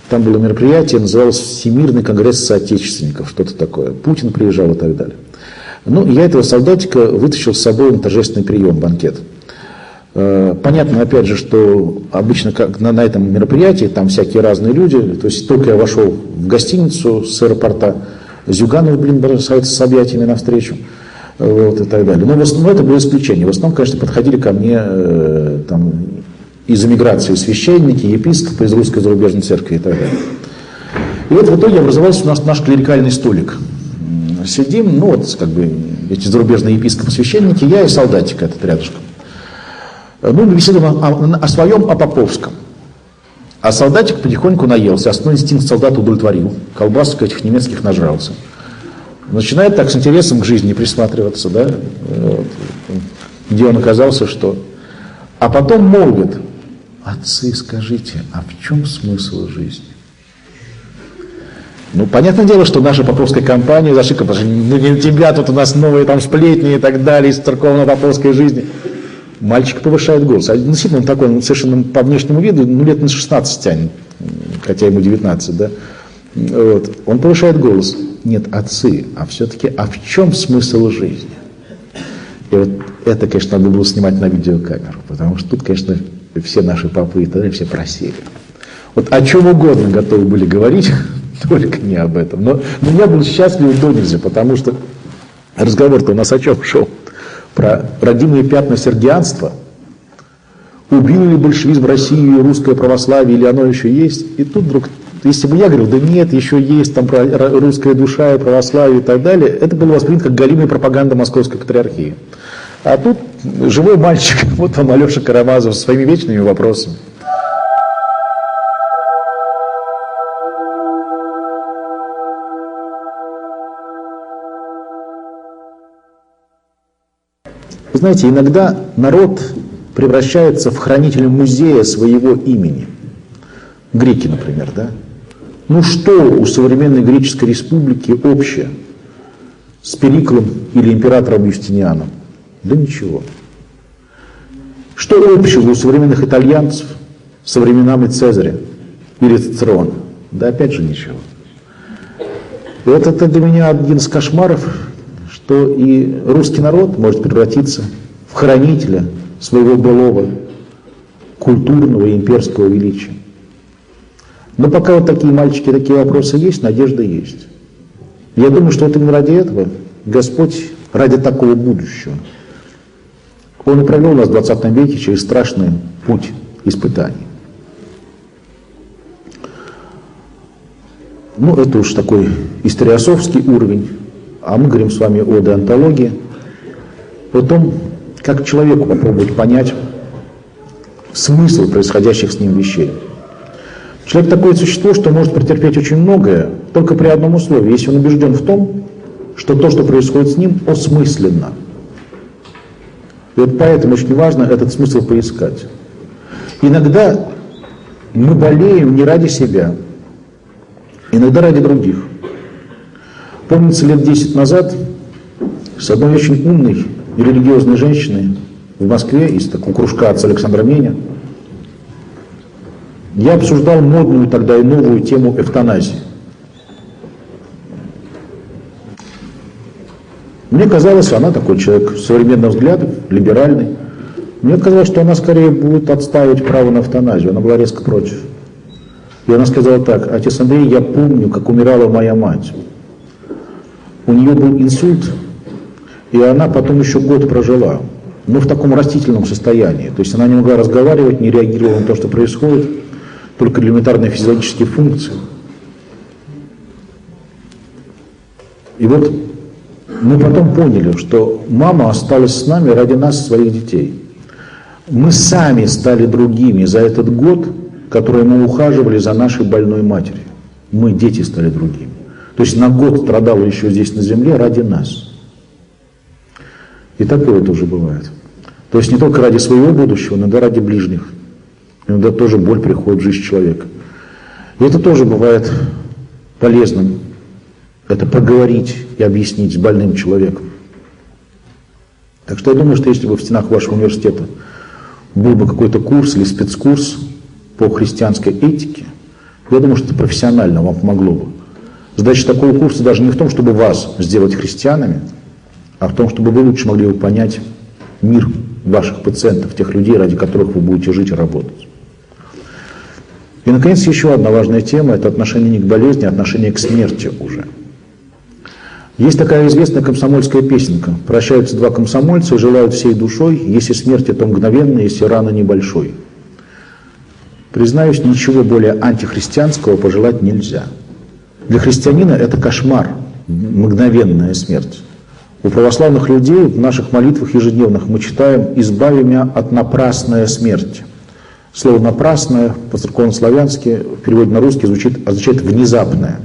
Там было мероприятие, называлось «Всемирный конгресс соотечественников», что-то такое. Путин приезжал и так далее. Ну, я этого солдатика вытащил с собой на торжественный прием, банкет. Понятно, опять же, что обычно как на этом мероприятии там всякие разные люди. То есть только я вошел в гостиницу с аэропорта, Зюганов, бросается с объятиями навстречу. Вот, и так далее. Но в основном это было исключение. В основном, конечно, подходили ко мне там, из эмиграции священники, епископы из русской зарубежной церкви и так далее. И вот в итоге образовался у нас наш клерикальный столик. Сидим, ну вот как бы эти зарубежные епископы, священники, я и солдатик этот рядышком. Ну, мы беседуем о своем, о поповском. А солдатик потихоньку наелся, основной инстинкт солдата удовлетворил, колбасок этих немецких нажрался. Начинает так с интересом к жизни присматриваться, да, вот, где он оказался, что. А потом молвит: отцы, скажите, а в чем смысл жизни? Ну, понятное дело, что наша поповская компания зашикала, потому что ну, не тебя, тут у нас новые там сплетни и так далее из церковно-поповской жизни. Мальчик повышает голос. А действительно, он такой, он совершенно по внешнему виду, ну, лет на 16 тянет, хотя ему 19, да. Вот. Он повышает голос. Нет, отцы, а все-таки, а в чем смысл жизни? И вот это, конечно, надо было снимать на видеокамеру, потому что тут, конечно, все наши попы и тогда все просели. Вот о чем угодно готовы были говорить, только не об этом. Но я был счастлив до нельзя, потому что разговор-то у нас о чем шел? Про родимые пятна сергианства. Убил ли большевизм в России русское православие, или оно еще есть? И тут вдруг, если бы я говорил, да нет, еще есть там русская душа и православие и так далее, это было воспринято как галимая пропаганда Московской патриархии. А тут живой мальчик, вот он, Алеша Карамазов, со своими вечными вопросами. Вы знаете, иногда народ превращается в хранителя музея своего имени. Греки, например, да? Ну что у современной греческой республики общее с Периклом или императором Юстинианом? Да ничего. Что общего у современных итальянцев со временами Цезаря или Цицерона? Да опять же ничего. И вот это для меня один из кошмаров, что и русский народ может превратиться в хранителя своего былого культурного и имперского величия. Но пока вот такие мальчики, такие вопросы есть, надежда есть. Я думаю, что вот именно ради этого Господь, ради такого будущего, Он и провел нас в 20 веке через страшный путь испытаний. Ну, это уж такой историософский уровень. А мы говорим с вами о деонтологии, о том, как человеку попробовать понять смысл происходящих с ним вещей. Человек такое существо, что может претерпеть очень многое, только при одном условии, если он убежден в том, что то, что происходит с ним, осмысленно. И вот поэтому очень важно этот смысл поискать. Иногда мы болеем не ради себя, иногда ради других. Помнится, лет 10 назад с одной очень умной и религиозной женщиной в Москве, из такого кружка отца Александра Меня, я обсуждал модную тогда и новую тему эвтаназии. Мне казалось, она такой человек современных взглядов, либеральный. Мне казалось, что она скорее будет отстаивать право на эвтаназию. Она была резко против. И она сказала так: отец Андрей, я помню, как умирала моя мать. У нее был инсульт, и она потом еще год прожила, но в таком растительном состоянии. То есть она не могла разговаривать, не реагировала на то, что происходит, только элементарные физиологические функции. И вот мы потом поняли, что мама осталась с нами ради нас, своих детей. Мы сами стали другими за этот год, который мы ухаживали за нашей больной матерью. Мы, дети, стали другими. То есть на год страдала еще здесь на земле ради нас. И такое тоже бывает. То есть не только ради своего будущего, но и ради ближних. Иногда тоже боль приходит в жизнь человека. И это тоже бывает полезным. Это поговорить и объяснить с больным человеком. Так что я думаю, что если бы в стенах вашего университета был бы какой-то курс или спецкурс по христианской этике, я думаю, что это профессионально вам помогло бы. Задача такого курса даже не в том, чтобы вас сделать христианами, а в том, чтобы вы лучше могли бы понять мир ваших пациентов, тех людей, ради которых вы будете жить и работать. И, наконец, еще одна важная тема – это отношение не к болезни, а отношение к смерти уже. Есть такая известная комсомольская песенка. Прощаются два комсомольца и желают всей душой, если смерть это мгновенная, если рана небольшой. Признаюсь, ничего более антихристианского пожелать нельзя. Для христианина это кошмар, мгновенная смерть. У православных людей в наших молитвах ежедневных мы читаем «Избави меня от напрасной смерти». Слово «напрасное» по-церковно-славянски в переводе на русский означает «внезапное»,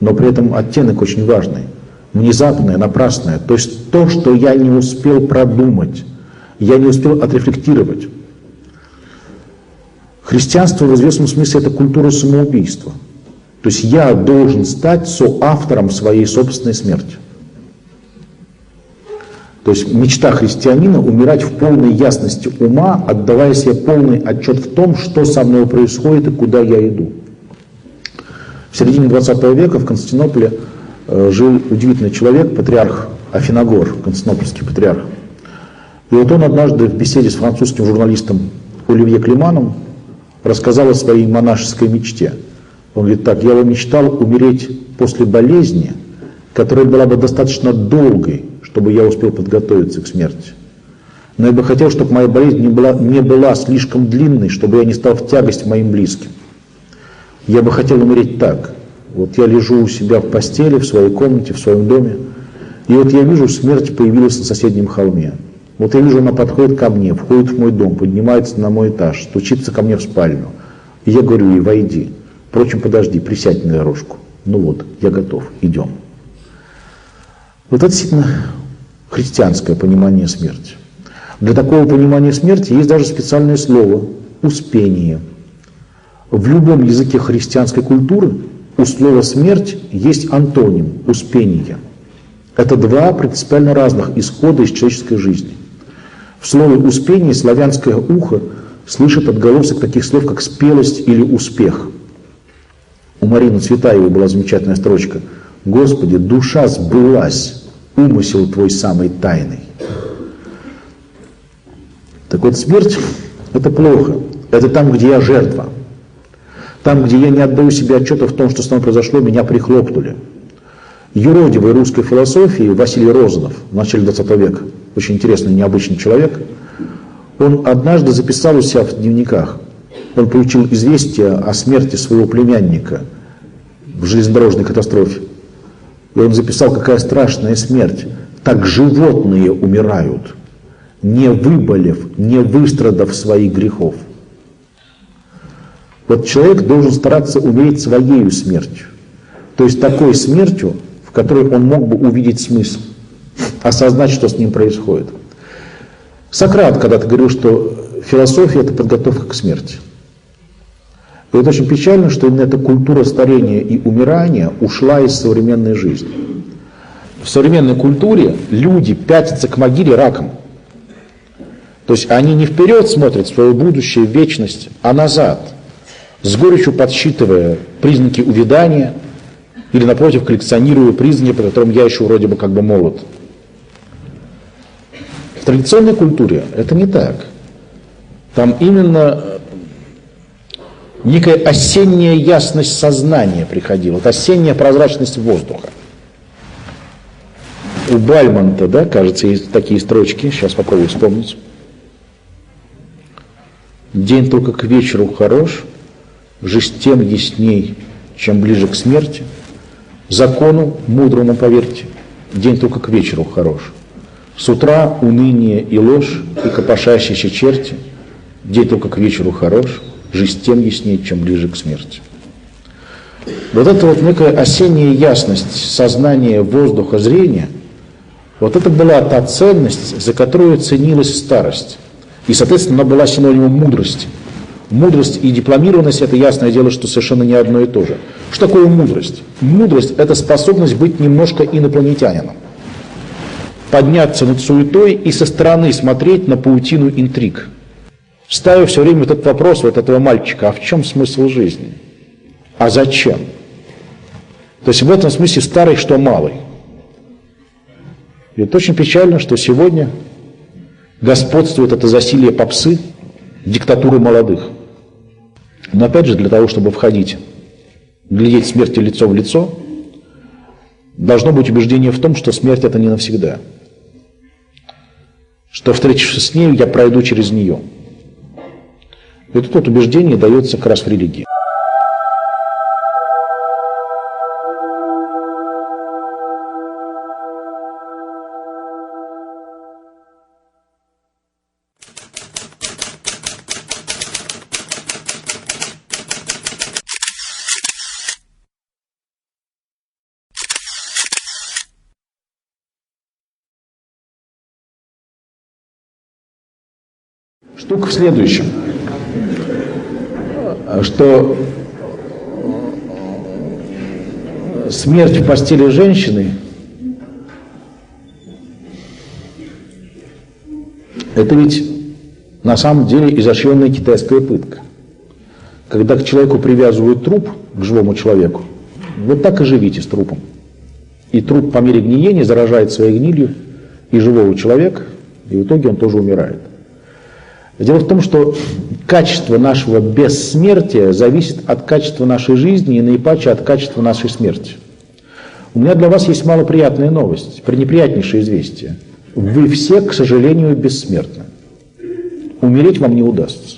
но при этом оттенок очень важный. Внезапное, напрасное, то есть то, что я не успел продумать, я не успел отрефлектировать. Христианство в известном смысле это культура самоубийства. То есть я должен стать соавтором своей собственной смерти. То есть мечта христианина умирать в полной ясности ума, отдавая себе полный отчет в том, что со мной происходит и куда я иду. В середине 20 века в Константинополе жил удивительный человек, патриарх Афиногор, константинопольский патриарх. И вот он однажды в беседе с французским журналистом Оливье Климаном рассказал о своей монашеской мечте. Он говорит так: я бы мечтал умереть после болезни, которая была бы достаточно долгой, чтобы я успел подготовиться к смерти. Но я бы хотел, чтобы моя болезнь не была слишком длинной, чтобы я не стал в тягость моим близким. Я бы хотел умереть так. Вот я лежу у себя в постели, в своей комнате, в своем доме, и вот я вижу, смерть появилась на соседнем холме. Вот я вижу, она подходит ко мне, входит в мой дом, поднимается на мой этаж, стучится ко мне в спальню. И я говорю ей: войди. Впрочем, подожди, присядь на дорожку. Ну вот, я готов, идем. Вот это действительно христианское понимание смерти. Для такого понимания смерти есть даже специальное слово – успение. В любом языке христианской культуры у слова «смерть» есть антоним – успение. Это два принципиально разных исхода из человеческой жизни. В слове «успение» славянское ухо слышит отголосок таких слов, как «спелость» или «успех». У Марины Цветаевой была замечательная строчка: «Господи, душа сбылась, умысел твой самый тайный». Так вот, смерть – это плохо. Это там, где я жертва. Там, где я не отдаю себе отчета в том, что со мной произошло, меня прихлопнули. Юродивый русской философии Василий Розанов в начале 20 века, очень интересный, необычный человек, он однажды записал у себя в дневниках, он получил известие о смерти своего племянника в железнодорожной катастрофе. И он записал: какая страшная смерть. Так животные умирают, не выболев, не выстрадав своих грехов. Вот человек должен стараться умереть своею смертью. То есть такой смертью, в которой он мог бы увидеть смысл, осознать, что с ним происходит. Сократ когда-то говорил, что философия – это подготовка к смерти. И это очень печально, что именно эта культура старения и умирания ушла из современной жизни. В современной культуре люди пятятся к могиле раком. То есть они не вперед смотрят в свое будущее, в вечность, а назад, с горечью подсчитывая признаки увядания или, напротив, коллекционируя признаки, по которым я еще вроде бы как бы молод. В традиционной культуре это не так. Там именно некая осенняя ясность сознания приходила, вот осенняя прозрачность воздуха. У Бальмонта, да, кажется, есть такие строчки, сейчас попробую вспомнить. «День только к вечеру хорош, жизнь тем ясней, чем ближе к смерти. Закону мудрому поверьте, день только к вечеру хорош. С утра уныние и ложь, и копошащиеся черти, день только к вечеру хорош, жизнь тем ясней, чем ближе к смерти». Вот эта вот некая осенняя ясность сознания, воздуха, зрения, вот это была та ценность, за которую ценилась старость. И, соответственно, она была синонимом мудрости. Мудрость и дипломированность – это ясное дело, что совершенно не одно и то же. Что такое мудрость? Мудрость – это способность быть немножко инопланетянином. подняться над суетой и со стороны смотреть на паутину интриг, ставя все время этот вопрос вот этого мальчика: а в чем смысл жизни? А зачем? То есть в этом смысле старый, что малый. И это очень печально, что сегодня господствует это засилье попсы, диктатуры молодых. Но опять же, для того, чтобы входить, глядеть смерти лицо в лицо, должно быть убеждение в том, что смерть это не навсегда. Что, встретившись с ней, я пройду через нее. И это вот убеждение дается как раз в религии. Штука в следующем, что смерть в постели женщины – это ведь на самом деле изощренная китайская пытка. Когда к человеку привязывают труп, к живому человеку, вот так и живите с трупом. И труп по мере гниения заражает своей гнилью и живого человека, и в итоге он тоже умирает. Дело в том, что качество нашего бессмертия зависит от качества нашей жизни и наипаче от качества нашей смерти. У меня для вас есть малоприятная новость, пренеприятнейшее известие. Вы все, к сожалению, бессмертны. Умереть вам не удастся.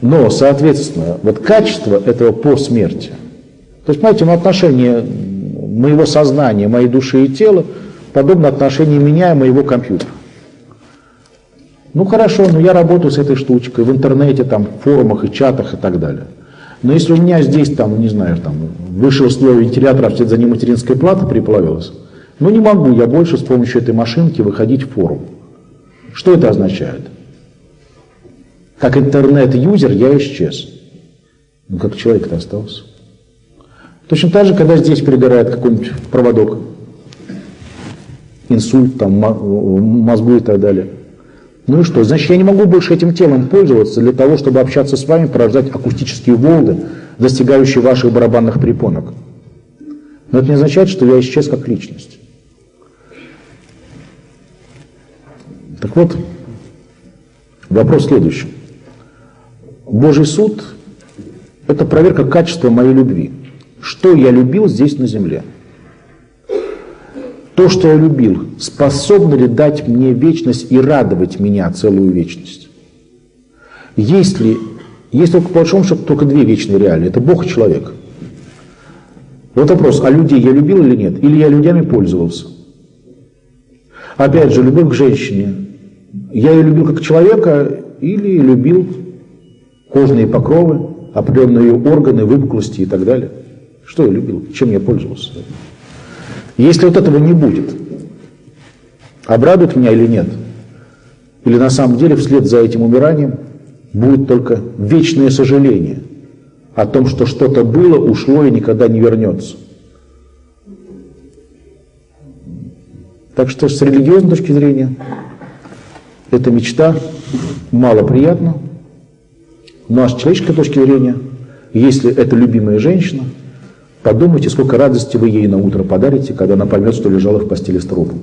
Но, соответственно, вот качество этого по смерти, то есть, понимаете, отношение моего сознания, моей души и тела подобно отношению меня и моего компьютера. Ну хорошо, но я работаю с этой штучкой в интернете, там, в форумах и чатах и так далее. Но если у меня здесь, там, не знаю, там, высшего слоя вентилятора вслед за ним материнская плата приплавилась, ну не могу я больше с помощью этой машинки выходить в форум. Что это означает? Как интернет-юзер я исчез. Ну как человек-то остался. Точно так же, когда здесь перегорает какой-нибудь проводок, инсульт, там, мозгу и так далее. Ну и что? Значит, я не могу больше этим телом пользоваться для того, чтобы общаться с вами, порождать акустические волны, достигающие ваших барабанных перепонок. Но это не означает, что я исчез как личность. Так вот, вопрос следующий. Божий суд – это проверка качества моей любви. Что я любил здесь на земле? То, что я любил, способно ли дать мне вечность и радовать меня целую вечность? Есть только, по большому счету, только две вечные реалии. Это Бог и человек. Вот вопрос, а людей я любил или нет? Или я людьми пользовался? Опять же, любовь к женщине. Я ее любил как человека или любил кожные покровы, определенные ее органы, выпуклости и так далее? Что я любил? Чем я пользовался? Если вот этого не будет, обрадует меня или нет? Или на самом деле вслед за этим умиранием будет только вечное сожаление о том, что что-то было, ушло и никогда не вернется? Так что с религиозной точки зрения эта мечта малоприятна, ну а с человеческой точки зрения, если это любимая женщина, подумайте, сколько радости вы ей на утро подарите, когда она поймет, что лежала в постели с трупом.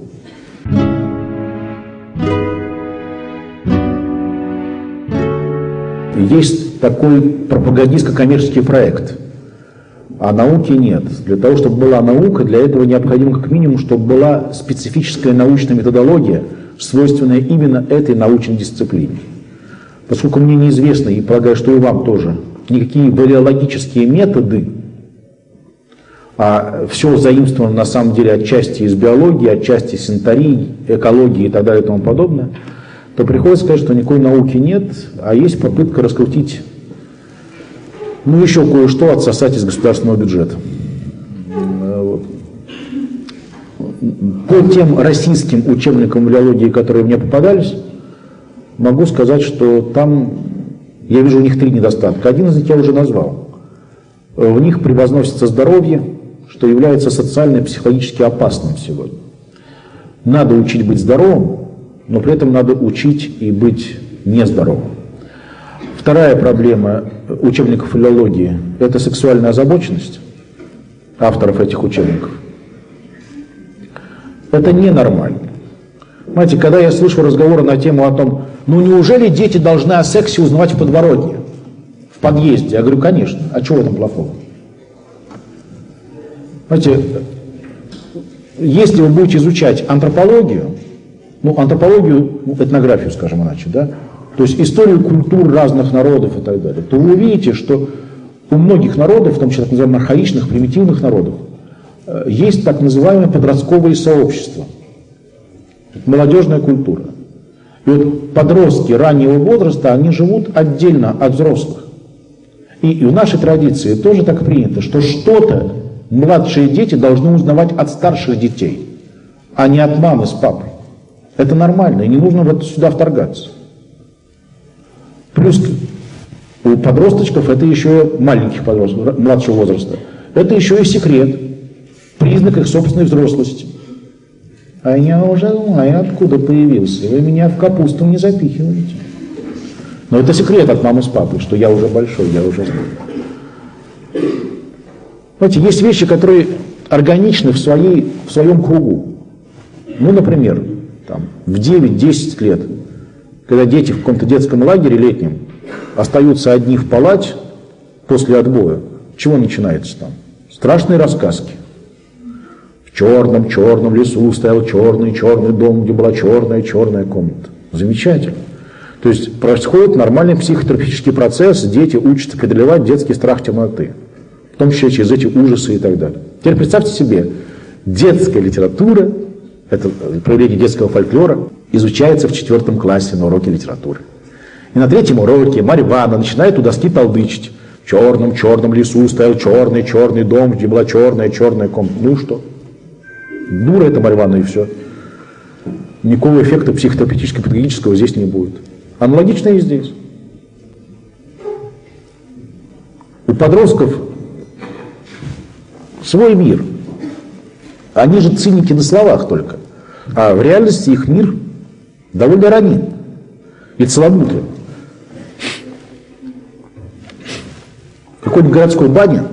Есть такой пропагандистско-коммерческий проект, а науки нет. Для того, чтобы была наука, для этого необходимо как минимум, чтобы была специфическая научная методология, свойственная именно этой научной дисциплине. Поскольку мне неизвестно, и полагаю, что и вам тоже, никакие валеологические методы, а все заимствовано на самом деле отчасти из биологии, отчасти из санитарии, экологии и так далее и тому подобное, то приходится сказать, что никакой науки нет, а есть попытка раскрутить, ну еще кое-что отсосать из государственного бюджета. Вот. По тем российским учебникам биологии, которые мне попадались, могу сказать, что там, я вижу у них три недостатка. Один из них я уже назвал. В них превозносится здоровье, что является социально и психологически опасным сегодня. Надо учить быть здоровым, но при этом надо учить и быть нездоровым. Вторая проблема учебников филологии – это сексуальная озабоченность авторов этих учебников. Это ненормально. Знаете, когда я слышу разговоры на тему о том, ну неужели дети должны о сексе узнавать в подворотне, в подъезде? Я говорю, конечно. А чего в этом плохого? Знаете, если вы будете изучать антропологию, этнографию, скажем иначе, да, то есть историю культур разных народов и так далее, то вы увидите, что у многих народов, в том числе так называемых архаичных, примитивных народов, есть так называемые подростковые сообщества, молодежная культура. И вот подростки раннего возраста, они живут отдельно от взрослых. И в нашей традиции тоже так принято, что что-то младшие дети должны узнавать от старших детей, а не от мамы с папой. Это нормально, и не нужно сюда вторгаться. Плюс у подросточков, это еще маленьких подростков, младшего возраста, это еще и секрет, признак их собственной взрослости. А я уже знаю, откуда появился, вы меня в капусту не запихиваете. Но это секрет от мамы с папой, что я уже большой, я уже знаю. Знаете, есть вещи, которые органичны в своем кругу. Ну, например, там, в 9-10 лет, когда дети в каком-то детском лагере летнем остаются одни в палате после отбоя, чего начинается там? Страшные рассказки. В черном лесу стоял черный дом, где была черная комната. Замечательно. То есть происходит нормальный психотерапевтический процесс, дети учатся преодолевать детский страх темноты, в том числе через эти ужасы и так далее. Теперь представьте себе, детская литература, это проявление детского фольклора, изучается в 4 классе на уроке литературы. И на 3 уроке Марья Ивановна начинает у доски толдычить. В черном лесу стоял черный дом, где была черная комната. Ну и что? Дура это Марья Ивановна, и все. Никакого эффекта психотерапевтического, педагогического здесь не будет. Аналогично и здесь. У подростков свой мир. Они же циники на словах только. А в реальности их мир довольно ранен и целомудрен. В какой-нибудь городской бане,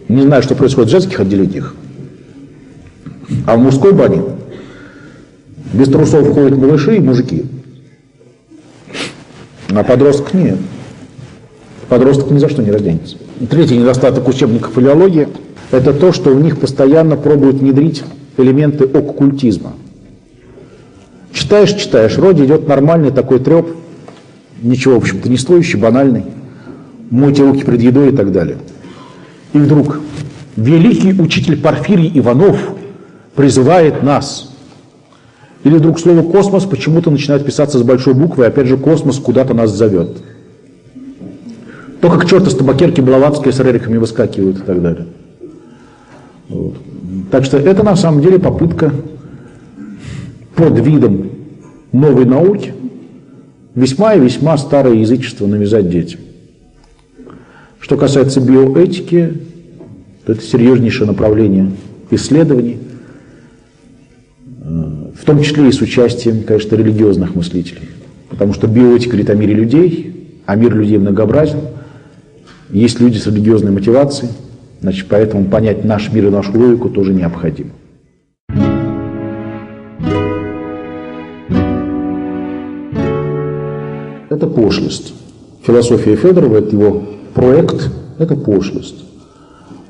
не знаю, что происходит в женских отделениях, а в мужской бане без трусов ходят малыши и мужики. А подросток нет. Подросток ни за что не разденется. Третий недостаток учебников филологии – это то, что в них постоянно пробуют внедрить элементы оккультизма. Читаешь, вроде идет нормальный такой треп, ничего, в общем-то, не стоящий, банальный. Мойте руки перед едой и так далее. И вдруг великий учитель Порфирий Иванов призывает нас. Или вдруг слово «космос» почему-то начинает писаться с большой буквы, и опять же космос куда-то нас зовет. То, как черт из табакерки Блаватская с рериками выскакивают и так далее. Вот. Так что это на самом деле попытка под видом новой науки весьма и весьма старое язычество навязать детям. Что касается биоэтики, то это серьезнейшее направление исследований, в том числе и с участием, конечно, религиозных мыслителей. Потому что биоэтика говорит о мире людей, а мир людей многообразен. Есть люди с религиозной мотивацией, значит, поэтому понять наш мир и нашу логику тоже необходимо. Это пошлость. Философия Федорова, это его проект, это пошлость.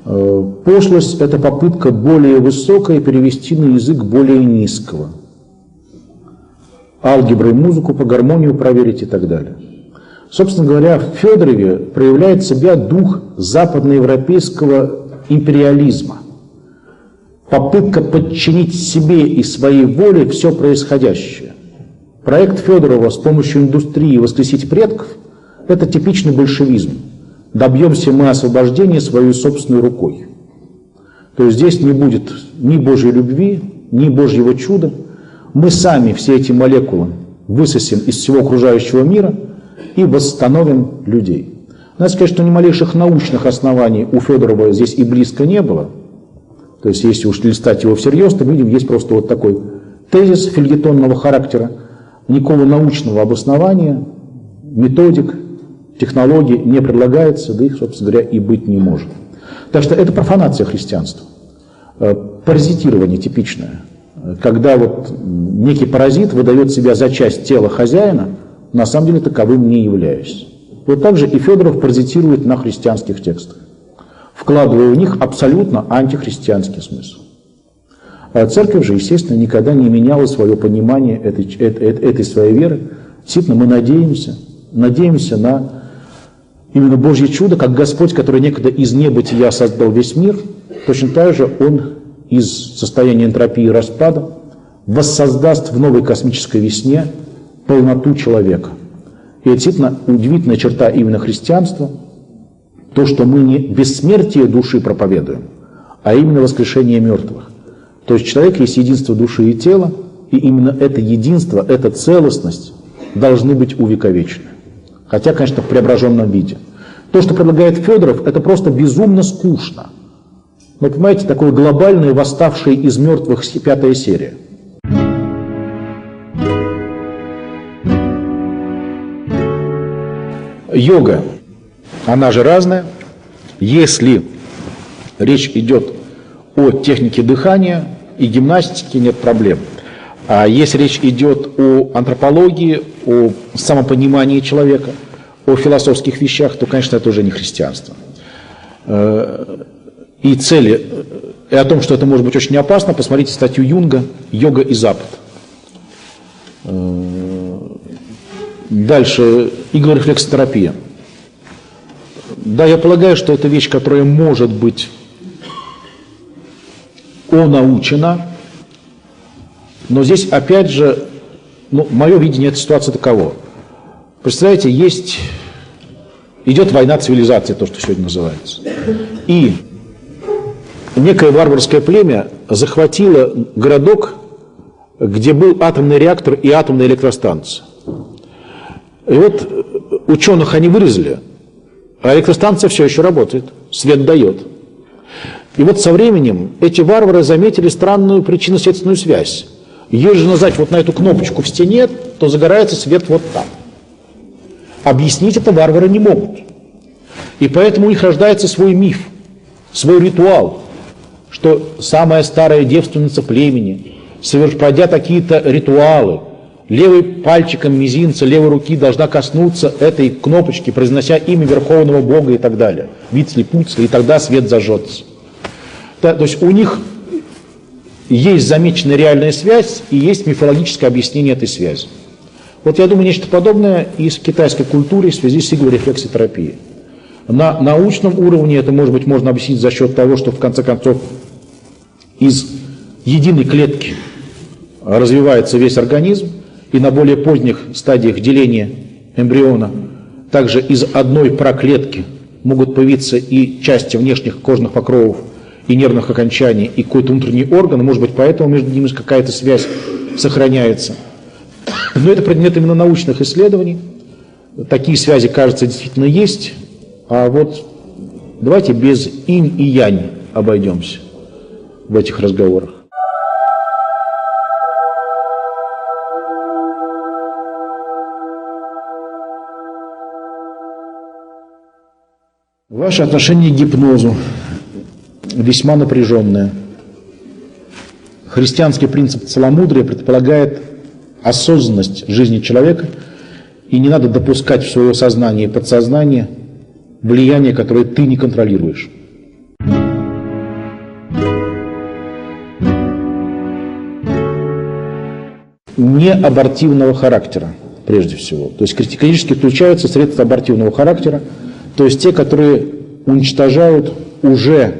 Пошлость – это попытка более высокое перевести на язык более низкого. Алгебру и музыку по гармонию проверить и так далее. Собственно говоря, в Федорове проявляет себя дух западноевропейского империализма. Попытка подчинить себе и своей воле все происходящее. Проект Федорова с помощью индустрии воскресить предков – это типичный большевизм. Добьемся мы освобождения своей собственной рукой. То есть здесь не будет ни Божьей любви, ни Божьего чуда. Мы сами все эти молекулы высосем из всего окружающего мира и восстановим людей. Надо сказать, что ни малейших научных оснований у Федорова здесь и близко не было. То есть, если уж листать его всерьез, то видим, есть просто вот такой тезис фельетонного характера, никакого научного обоснования, методик, технологий не предлагается, да их, собственно говоря, и быть не может. Так что это профанация христианства. Паразитирование типичное. Когда вот некий паразит выдает себя за часть тела хозяина, на самом деле таковым не являясь. Вот так же и Федоров паразитирует на христианских текстах, вкладывая в них абсолютно антихристианский смысл. А церковь же, естественно, никогда не меняла свое понимание этой своей веры. Действительно, мы надеемся на именно Божье чудо, как Господь, который некогда из небытия создал весь мир, точно так же Он из состояния энтропии и распада воссоздаст в новой космической весне полноту человека. И это действительно удивительная черта именно христианства, то, что мы не бессмертие души проповедуем, а именно воскрешение мертвых. То есть человек есть единство души и тела, и именно это единство, эта целостность должны быть увековечены. Хотя, конечно, в преображенном виде. То, что предлагает Федоров, это просто безумно скучно. Но, понимаете, такое глобальное, восставшее из мертвых 5-я серия. Йога, она же разная. Если речь идет о технике дыхания и гимнастике, нет проблем. А если речь идет о антропологии, о самопонимании человека, о философских вещах, то, конечно, это уже не христианство. И цели, и о том, что это может быть очень опасно, посмотрите статью Юнга «Йога и Запад». Дальше, иглорефлексотерапия. Да, я полагаю, что это вещь, которая может быть онаучена, но здесь, опять же, мое видение этой ситуации таково. Представляете, идет война цивилизации, то, что сегодня называется. И некое варварское племя захватило городок, где был атомный реактор и атомная электростанция. И вот ученых они вырезали, а электростанция все еще работает, свет дает. И вот со временем эти варвары заметили странную причинно-следственную связь. Если нажать вот на эту кнопочку в стене, то загорается свет вот там. Объяснить это варвары не могут. И поэтому у них рождается свой миф, свой ритуал, что самая старая девственница племени, пройдя такие-то ритуалы, левым пальчиком мизинца левой руки должна коснуться этой кнопочки, произнося имя Верховного Бога и так далее. Вицли-пуцли, и тогда свет зажжется. То есть у них есть замеченная реальная связь и есть мифологическое объяснение этой связи. Вот я думаю, нечто подобное и в китайской культуре в связи с иглорефлексотерапией. На научном уровне это, может быть, можно объяснить за счет того, что в конце концов из единой клетки развивается весь организм, и на более поздних стадиях деления эмбриона также из одной проклетки могут появиться и части внешних кожных покровов, и нервных окончаний, и какой-то внутренний орган, может быть, поэтому между ними какая-то связь сохраняется. Но это предмет именно научных исследований. Такие связи, кажется, действительно есть. А вот давайте без инь и янь обойдемся в этих разговорах. Ваше отношение к гипнозу весьма напряженное. Христианский принцип целомудрия предполагает осознанность жизни человека, и не надо допускать в свое сознание и подсознание влияние, которое ты не контролируешь. Не абортивного характера, прежде всего. То есть критически включаются средства абортивного характера, то есть те, которые уничтожают уже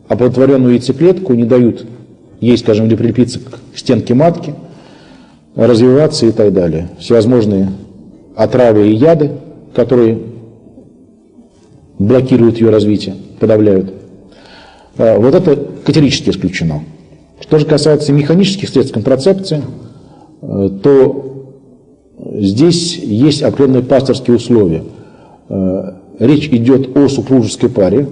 оплодотворенную яйцеклетку, не дают ей, скажем, или прилепиться к стенке матки, развиваться и так далее. Всевозможные отравы и яды, которые блокируют ее развитие, подавляют. Вот это категорически исключено. Что же касается механических средств контрацепции, то здесь есть определенные пасторские условия. Речь идет о супружеской паре,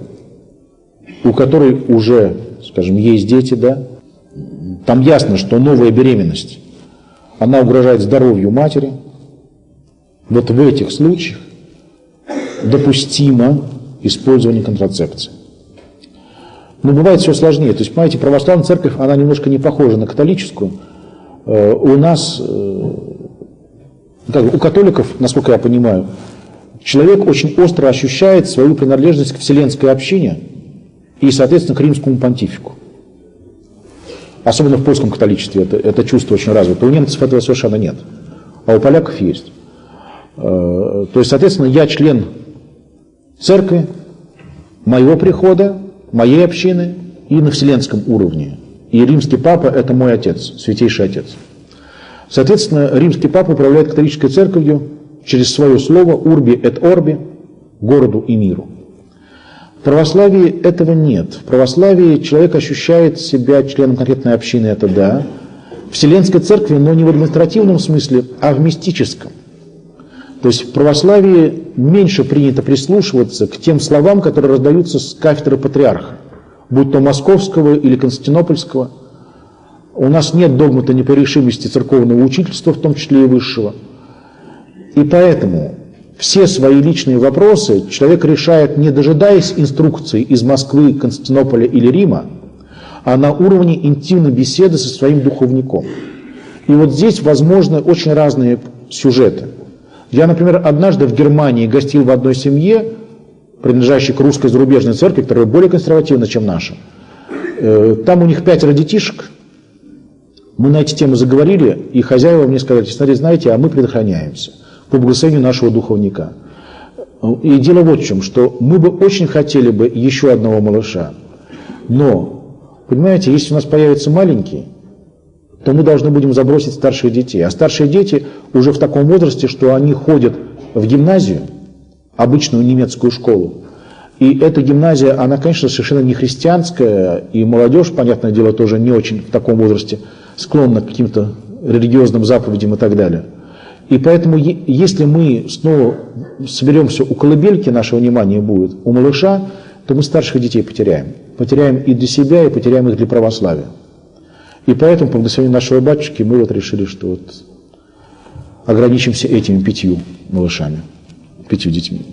у которой уже скажем, есть дети, да, там ясно, что новая беременность, она угрожает здоровью матери. Вот в этих случаях допустимо использование контрацепции. Но бывает все сложнее. То есть, понимаете, православная церковь, она немножко не похожа на католическую. У нас, у католиков, насколько я понимаю, человек очень остро ощущает свою принадлежность к вселенской общине и, соответственно, к римскому понтифику. Особенно в польском католичестве это чувство очень развито. У немцев этого совершенно нет, а у поляков есть. То есть, соответственно, я член церкви, моего прихода, моей общины и на вселенском уровне. И римский папа – это мой отец, святейший отец. Соответственно, римский папа управляет католической церковью через свое слово «urbi et orbi» – городу и миру. В православии этого нет. В православии человек ощущает себя членом конкретной общины, это да. В Вселенской церкви, но не в административном смысле, а в мистическом. То есть в православии меньше принято прислушиваться к тем словам, которые раздаются с кафедры патриарха, будь то московского или константинопольского. У нас нет догмата непогрешимости церковного учительства, в том числе и высшего. И поэтому все свои личные вопросы человек решает, не дожидаясь инструкций из Москвы, Константинополя или Рима, а на уровне интимной беседы со своим духовником. И вот здесь возможны очень разные сюжеты. Я, например, однажды в Германии гостил в одной семье, принадлежащей к русской зарубежной церкви, которая более консервативна, чем наша. Там у них 5 детишек. Мы на эти темы заговорили, и хозяева мне сказали: смотрите, знаете, а мы предохраняемся по благословению нашего духовника. И дело вот в чем, что мы бы очень хотели бы еще одного малыша, но, понимаете, если у нас появится маленький, то мы должны будем забросить старших детей. А старшие дети уже в таком возрасте, что они ходят в гимназию, обычную немецкую школу. И эта гимназия, она, конечно, совершенно не христианская, и молодежь, понятное дело, тоже не очень в таком возрасте склонна к каким-то религиозным заповедям и так далее. И поэтому, если мы снова соберемся у колыбельки, наше внимание будет у малыша, то мы старших детей потеряем. Потеряем и для себя, и потеряем их для православия. И поэтому, по благословению нашего батюшки, мы вот решили, что вот ограничимся этими 5 малышами, 5 детьми.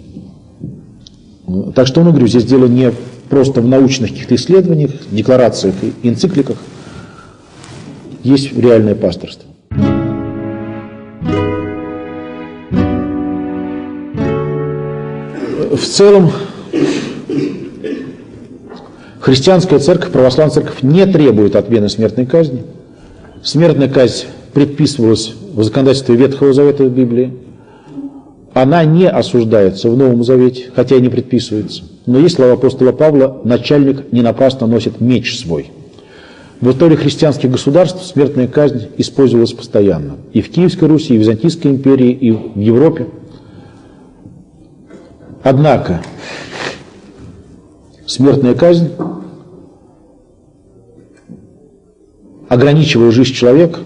Так что, ну, говорю, здесь дело не просто в научных каких-то исследованиях, декларациях и энцикликах. Есть реальное пасторство. В целом, христианская церковь, православная церковь не требует отмены смертной казни. Смертная казнь предписывалась в законодательстве Ветхого Завета в Библии. Она не осуждается в Новом Завете, хотя и не предписывается. Но есть слова апостола Павла: «Начальник не напрасно носит меч свой». В истории христианских государств смертная казнь использовалась постоянно. И в Киевской Руси, и в Византийской империи, и в Европе. Однако смертная казнь, ограничивая жизнь человека,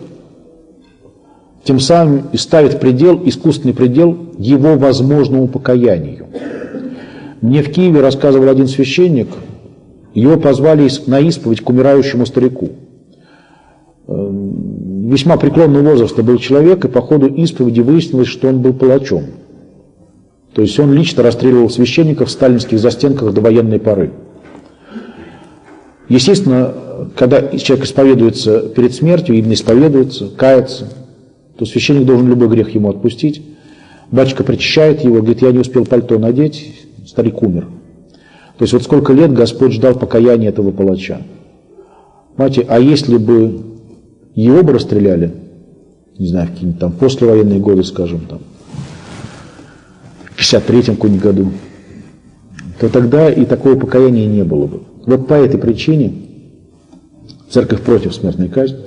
тем самым и ставит предел, искусственный предел его возможному покаянию. Мне в Киеве рассказывал один священник, его позвали на исповедь к умирающему старику. Весьма преклонного возраста был человек, и по ходу исповеди выяснилось, что он был палачом. То есть он лично расстреливал священников в сталинских застенках до военной поры. Естественно, когда человек исповедуется перед смертью, именно исповедуется, кается, то священник должен любой грех ему отпустить. Батюшка причащает его, говорит: я не успел пальто надеть, старик умер. То есть вот сколько лет Господь ждал покаяния этого палача. Понимаете, а если бы его бы расстреляли, не знаю, в какие-нибудь там послевоенные годы, скажем, там, в 53-м каком-нибудь году, то тогда и такого покаяния не было бы. Вот по этой причине церковь против смертной казни.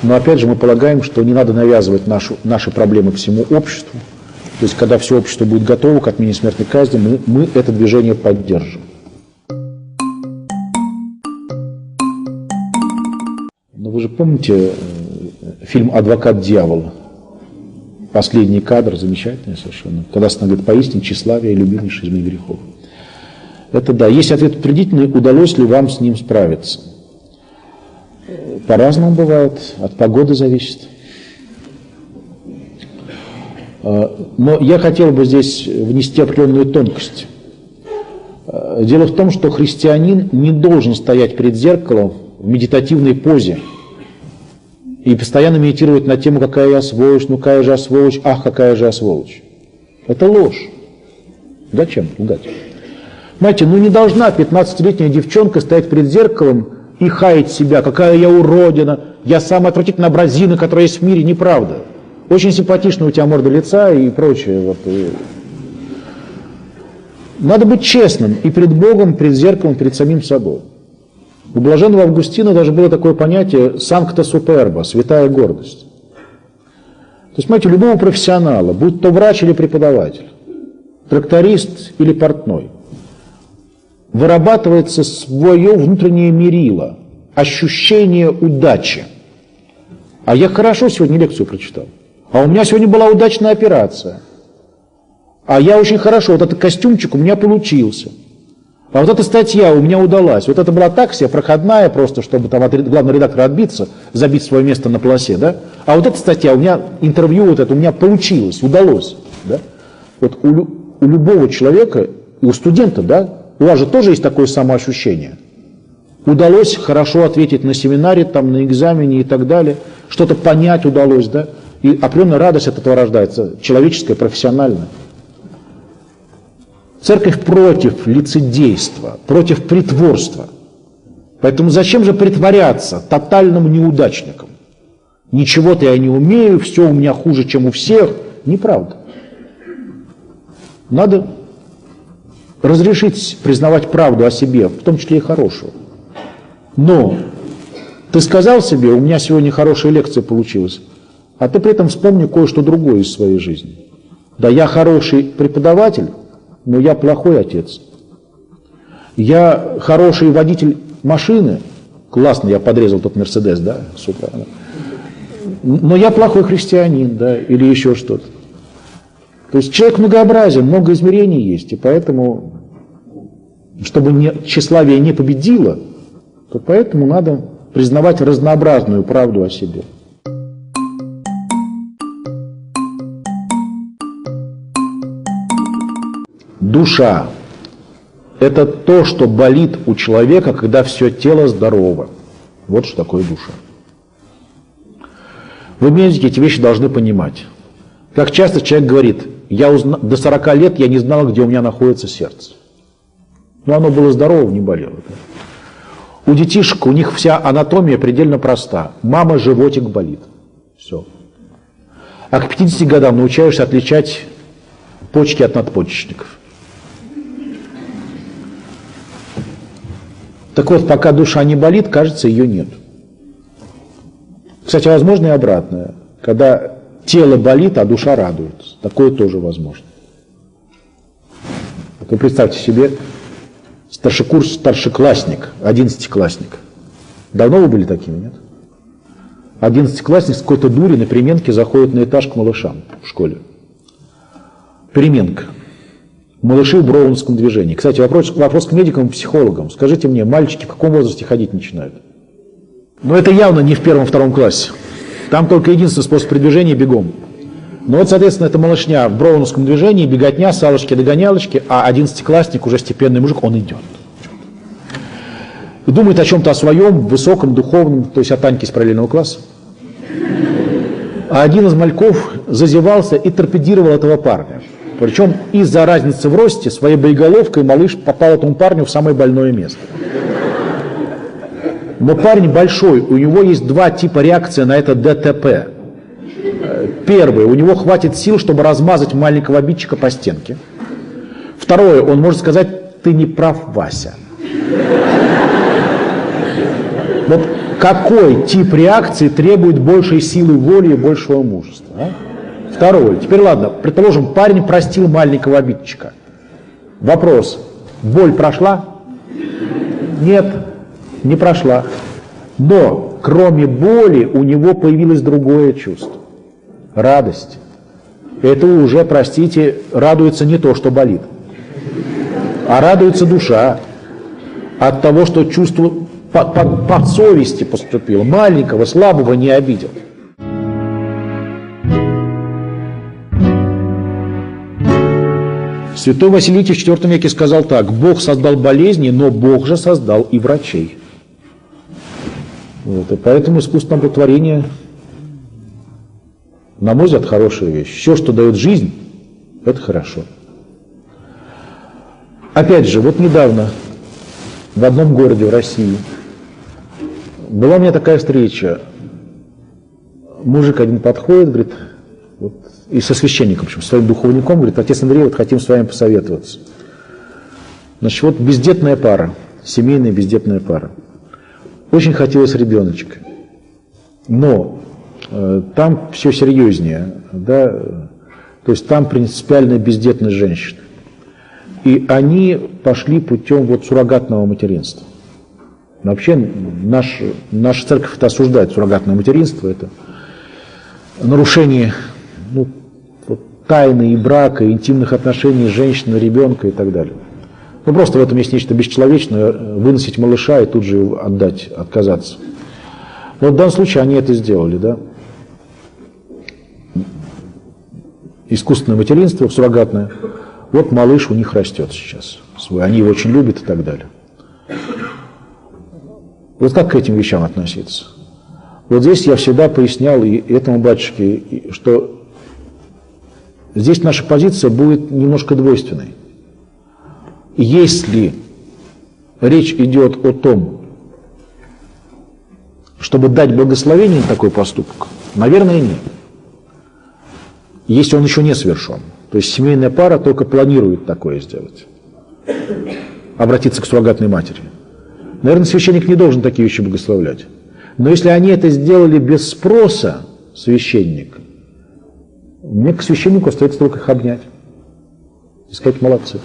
Но опять же мы полагаем, что не надо навязывать наши проблемы всему обществу. То есть когда все общество будет готово к отмене смертной казни, мы это движение поддержим. Но вы же помните фильм «Адвокат дьявола»? Последний кадр, замечательный совершенно, когда говорит: поистине тщеславие, любимейший из моих грехов. Это да. Есть ответ утвердительный, удалось ли вам с ним справиться. По-разному бывает, от погоды зависит. Но я хотел бы здесь внести определенную тонкость. Дело в том, что христианин не должен стоять перед зеркалом в медитативной позе и постоянно медитировать на тему, какая я сволочь, ну какая же я сволочь, ах, какая же я сволочь. Это ложь. Зачем лгать? Знаете, ну не должна 15-летняя девчонка стоять перед зеркалом и хаять себя, какая я уродина, я самая отвратительная образина, которая есть в мире, неправда. Очень симпатично у тебя морда лица и прочее. Вот. Надо быть честным и перед Богом, перед зеркалом, перед самим собой. У блаженного Августина даже было такое понятие «санкта суперба», святая гордость. То есть, понимаете, любого профессионала, будь то врач или преподаватель, тракторист или портной, вырабатывается свое внутреннее мерило, ощущение удачи. А я хорошо сегодня лекцию прочитал. А у меня сегодня была удачная операция. А я очень хорошо, вот этот костюмчик у меня получился. А вот эта статья у меня удалась. Вот это была так себе проходная просто, чтобы там от главного редактора отбиться, забить свое место на полосе, да? А вот эта статья, у меня интервью вот это у меня получилось, удалось, да? Вот у любого человека, и у студента, да, у вас же тоже есть такое самоощущение. Удалось хорошо ответить на семинаре, там, на экзамене и так далее, что-то понять удалось, да? И определенная радость от этого рождается, человеческая, профессиональная. Церковь против лицедейства, против притворства. Поэтому зачем же притворяться тотальным неудачником? Ничего-то я не умею, все у меня хуже, чем у всех. Неправда. Надо разрешить признавать правду о себе, в том числе и хорошую. Но ты сказал себе, у меня сегодня хорошая лекция получилась, а ты при этом вспомни кое-что другое из своей жизни. Да, я хороший преподаватель, но я плохой отец. Я хороший водитель машины. Классно, я подрезал тот Мерседес, да, супер. Но я плохой христианин, да, или еще что-то. То есть человек многообразен, много измерений есть, и поэтому, чтобы тщеславие не победило, то поэтому надо признавать разнообразную правду о себе. Душа – это то, что болит у человека, когда все тело здорово. Вот что такое душа. Вы медики эти вещи должны понимать. Как часто человек говорит, до 40 лет я не знал, где у меня находится сердце. Но оно было здорово, не болело. У детишек, у них вся анатомия предельно проста. Мама, животик болит. Все. А к 50 годам научаешься отличать почки от надпочечников. Так вот, пока душа не болит, кажется, ее нет. Кстати, возможно и обратное. Когда тело болит, а душа радуется. Такое тоже возможно. Вы представьте себе, старшеклассник, 11-классник. Давно вы были такими, нет? 11-классник с какой-то дури на переменке заходит на этаж к малышам в школе. Переменка. Малыши в броуновском движении. Кстати, вопрос к медикам и психологам. Скажите мне, мальчики в каком возрасте ходить начинают? Ну, это явно не в 1-2 классе. Там только единственный способ передвижения – бегом. Ну вот, соответственно, это малышня в броуновском движении, беготня, салочки-догонялочки, а 11-классник, уже степенный мужик, он идет. И думает о чем-то о своем, высоком, духовном, то есть о Таньке из параллельного класса. А один из мальков зазевался и торпедировал этого парня. Причем из-за разницы в росте своей боеголовкой малыш попал этому парню в самое больное место. Но парень большой, у него есть 2 типа реакции на это ДТП. Первый, у него хватит сил, чтобы размазать маленького обидчика по стенке. Второе, он может сказать, ты не прав, Вася. Вот какой тип реакции требует большей силы воли и большего мужества? А? Второе. Теперь ладно, предположим, парень простил маленького обидчика. Вопрос, боль прошла? Нет, не прошла. Но кроме боли у него появилось другое чувство. Радость. Это уже, простите, радуется не то, что болит. А радуется душа от того, что чувство по совести поступило. Маленького, слабого не обидел. Святой Василий в IV веке сказал так: Бог создал болезни, но Бог же создал и врачей. Вот, и поэтому искусственное оплодотворение, на мой взгляд, хорошая вещь. Все, что дает жизнь, это хорошо. Опять же, вот недавно в одном городе в России была у меня такая встреча. Мужик один подходит, говорит, вот, и со священником, в общем, своим духовником, говорит: отец Андрей, вот хотим с вами посоветоваться. Значит, вот бездетная пара, семейная бездетная пара. Очень хотелось ребеночка, но там все серьезнее, да, то есть там принципиальная бездетность женщины. И они пошли путем вот суррогатного материнства. Вообще наша церковь это осуждает, суррогатное материнство, это нарушение тайны и брака, и интимных отношений женщины, ребенка и так далее. Ну просто в этом есть нечто бесчеловечное, выносить малыша и тут же его отдать, отказаться. Но в данном случае они это сделали, да. Искусственное материнство, суррогатное. Вот малыш у них растет сейчас. Они его очень любят и так далее. Вот как к этим вещам относиться? Вот здесь я всегда пояснял и этому батюшке, что здесь наша позиция будет немножко двойственной. Если речь идет о том, чтобы дать благословение на такой поступок, наверное, нет. Если он еще не совершен. То есть семейная пара только планирует такое сделать. Обратиться к суррогатной матери. Наверное, священник не должен такие вещи благословлять. Но если они это сделали без спроса священника, мне к священнику остается только их обнять и сказать: молодцы.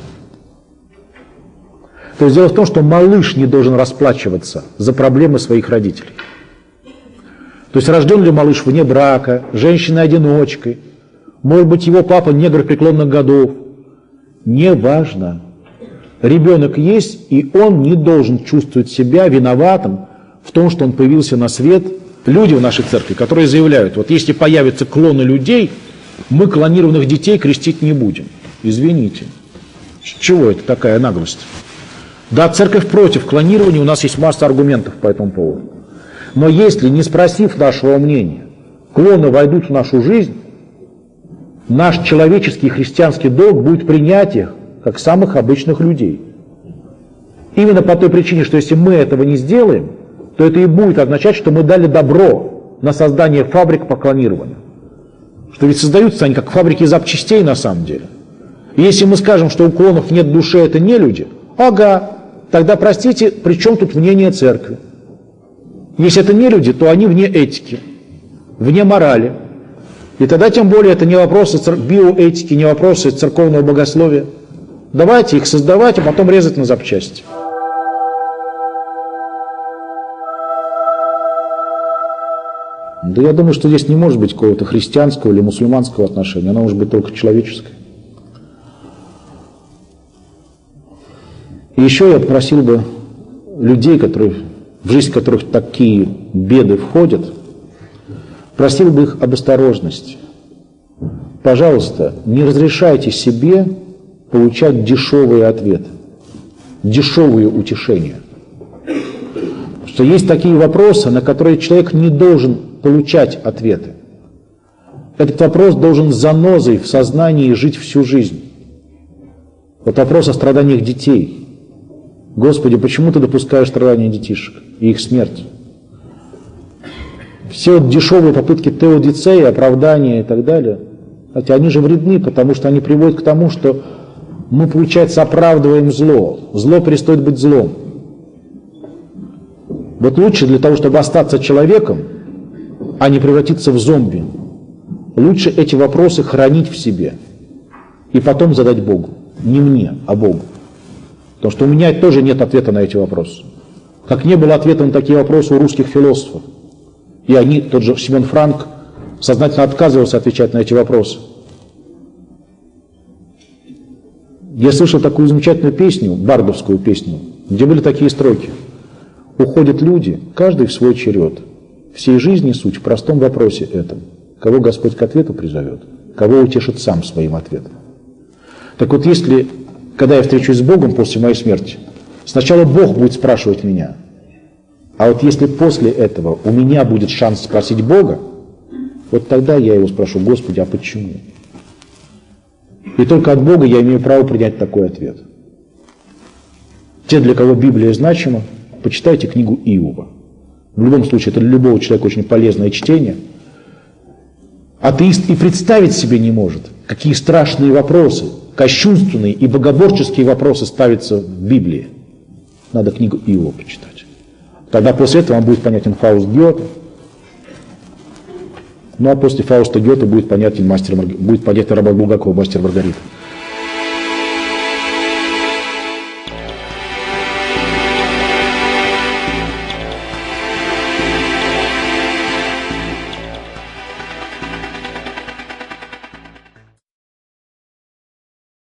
То есть дело в том, что малыш не должен расплачиваться за проблемы своих родителей. То есть рожден ли малыш вне брака, женщиной-одиночкой, может быть, его папа негр преклонных годов, неважно. Ребенок есть, и он не должен чувствовать себя виноватым в том, что он появился на свет. Люди в нашей церкви, которые заявляют: вот если появятся клоны людей, мы клонированных детей крестить не будем. Извините. С чего это такая наглость? Да, церковь против клонирования, у нас есть масса аргументов по этому поводу. Но если, не спросив нашего мнения, клоны войдут в нашу жизнь, наш человеческий христианский долг будет принять их как самых обычных людей. Именно по той причине, что если мы этого не сделаем, то это и будет означать, что мы дали добро на создание фабрик по клонированию. Что ведь создаются они как фабрики запчастей на самом деле. И если мы скажем, что у клонов нет души, это не люди, ага, тогда, простите, при чем тут мнение церкви? Если это не люди, то они вне этики, вне морали. И тогда тем более это не вопросы биоэтики, не вопросы церковного богословия. Давайте их создавать, а потом резать на запчасти. Да я думаю, что здесь не может быть какого-то христианского или мусульманского отношения, оно может быть только человеческое. И еще я попросил бы людей, в жизнь которых такие беды входят, просил бы их об осторожности. Пожалуйста, не разрешайте себе получать дешевые ответы, дешевые утешения. Потому что есть такие вопросы, на которые человек не должен получать ответы. Этот вопрос должен занозой в сознании жить всю жизнь. Вот вопрос о страданиях детей. Господи, почему ты допускаешь страдания детишек и их смерть? Все дешевые попытки теодицеи, оправдания и так далее, хотя они же вредны, потому что они приводят к тому, что мы, получается, оправдываем зло. Зло перестает быть злом. Вот лучше для того, чтобы остаться человеком, а не превратиться в зомби, лучше эти вопросы хранить в себе и потом задать Богу. Не мне, а Богу. Потому что у меня тоже нет ответа на эти вопросы. Как не было ответа на такие вопросы у русских философов. И они, тот же Семен Франк, сознательно отказывался отвечать на эти вопросы. Я слышал такую замечательную песню, бардовскую песню, где были такие строки. Уходят люди, каждый в свой черед. Всей жизни суть в простом вопросе этом. Кого Господь к ответу призовет, кого утешит сам своим ответом. Так вот, если, когда я встречусь с Богом после моей смерти, сначала Бог будет спрашивать меня, а вот если после этого у меня будет шанс спросить Бога, вот тогда я его спрошу: Господи, а почему? И только от Бога я имею право принять такой ответ. Те, для кого Библия значима, почитайте книгу Иова. В любом случае, это для любого человека очень полезное чтение. Атеист и представить себе не может, какие страшные вопросы, кощунственные и богоборческие вопросы ставятся в Библии. Надо книгу Иова почитать. Тогда после этого вам будет понятен Фауст Гёте. Ну а после Фауста Гёте будет понятен Роман Булгакова «Мастер и Маргарита».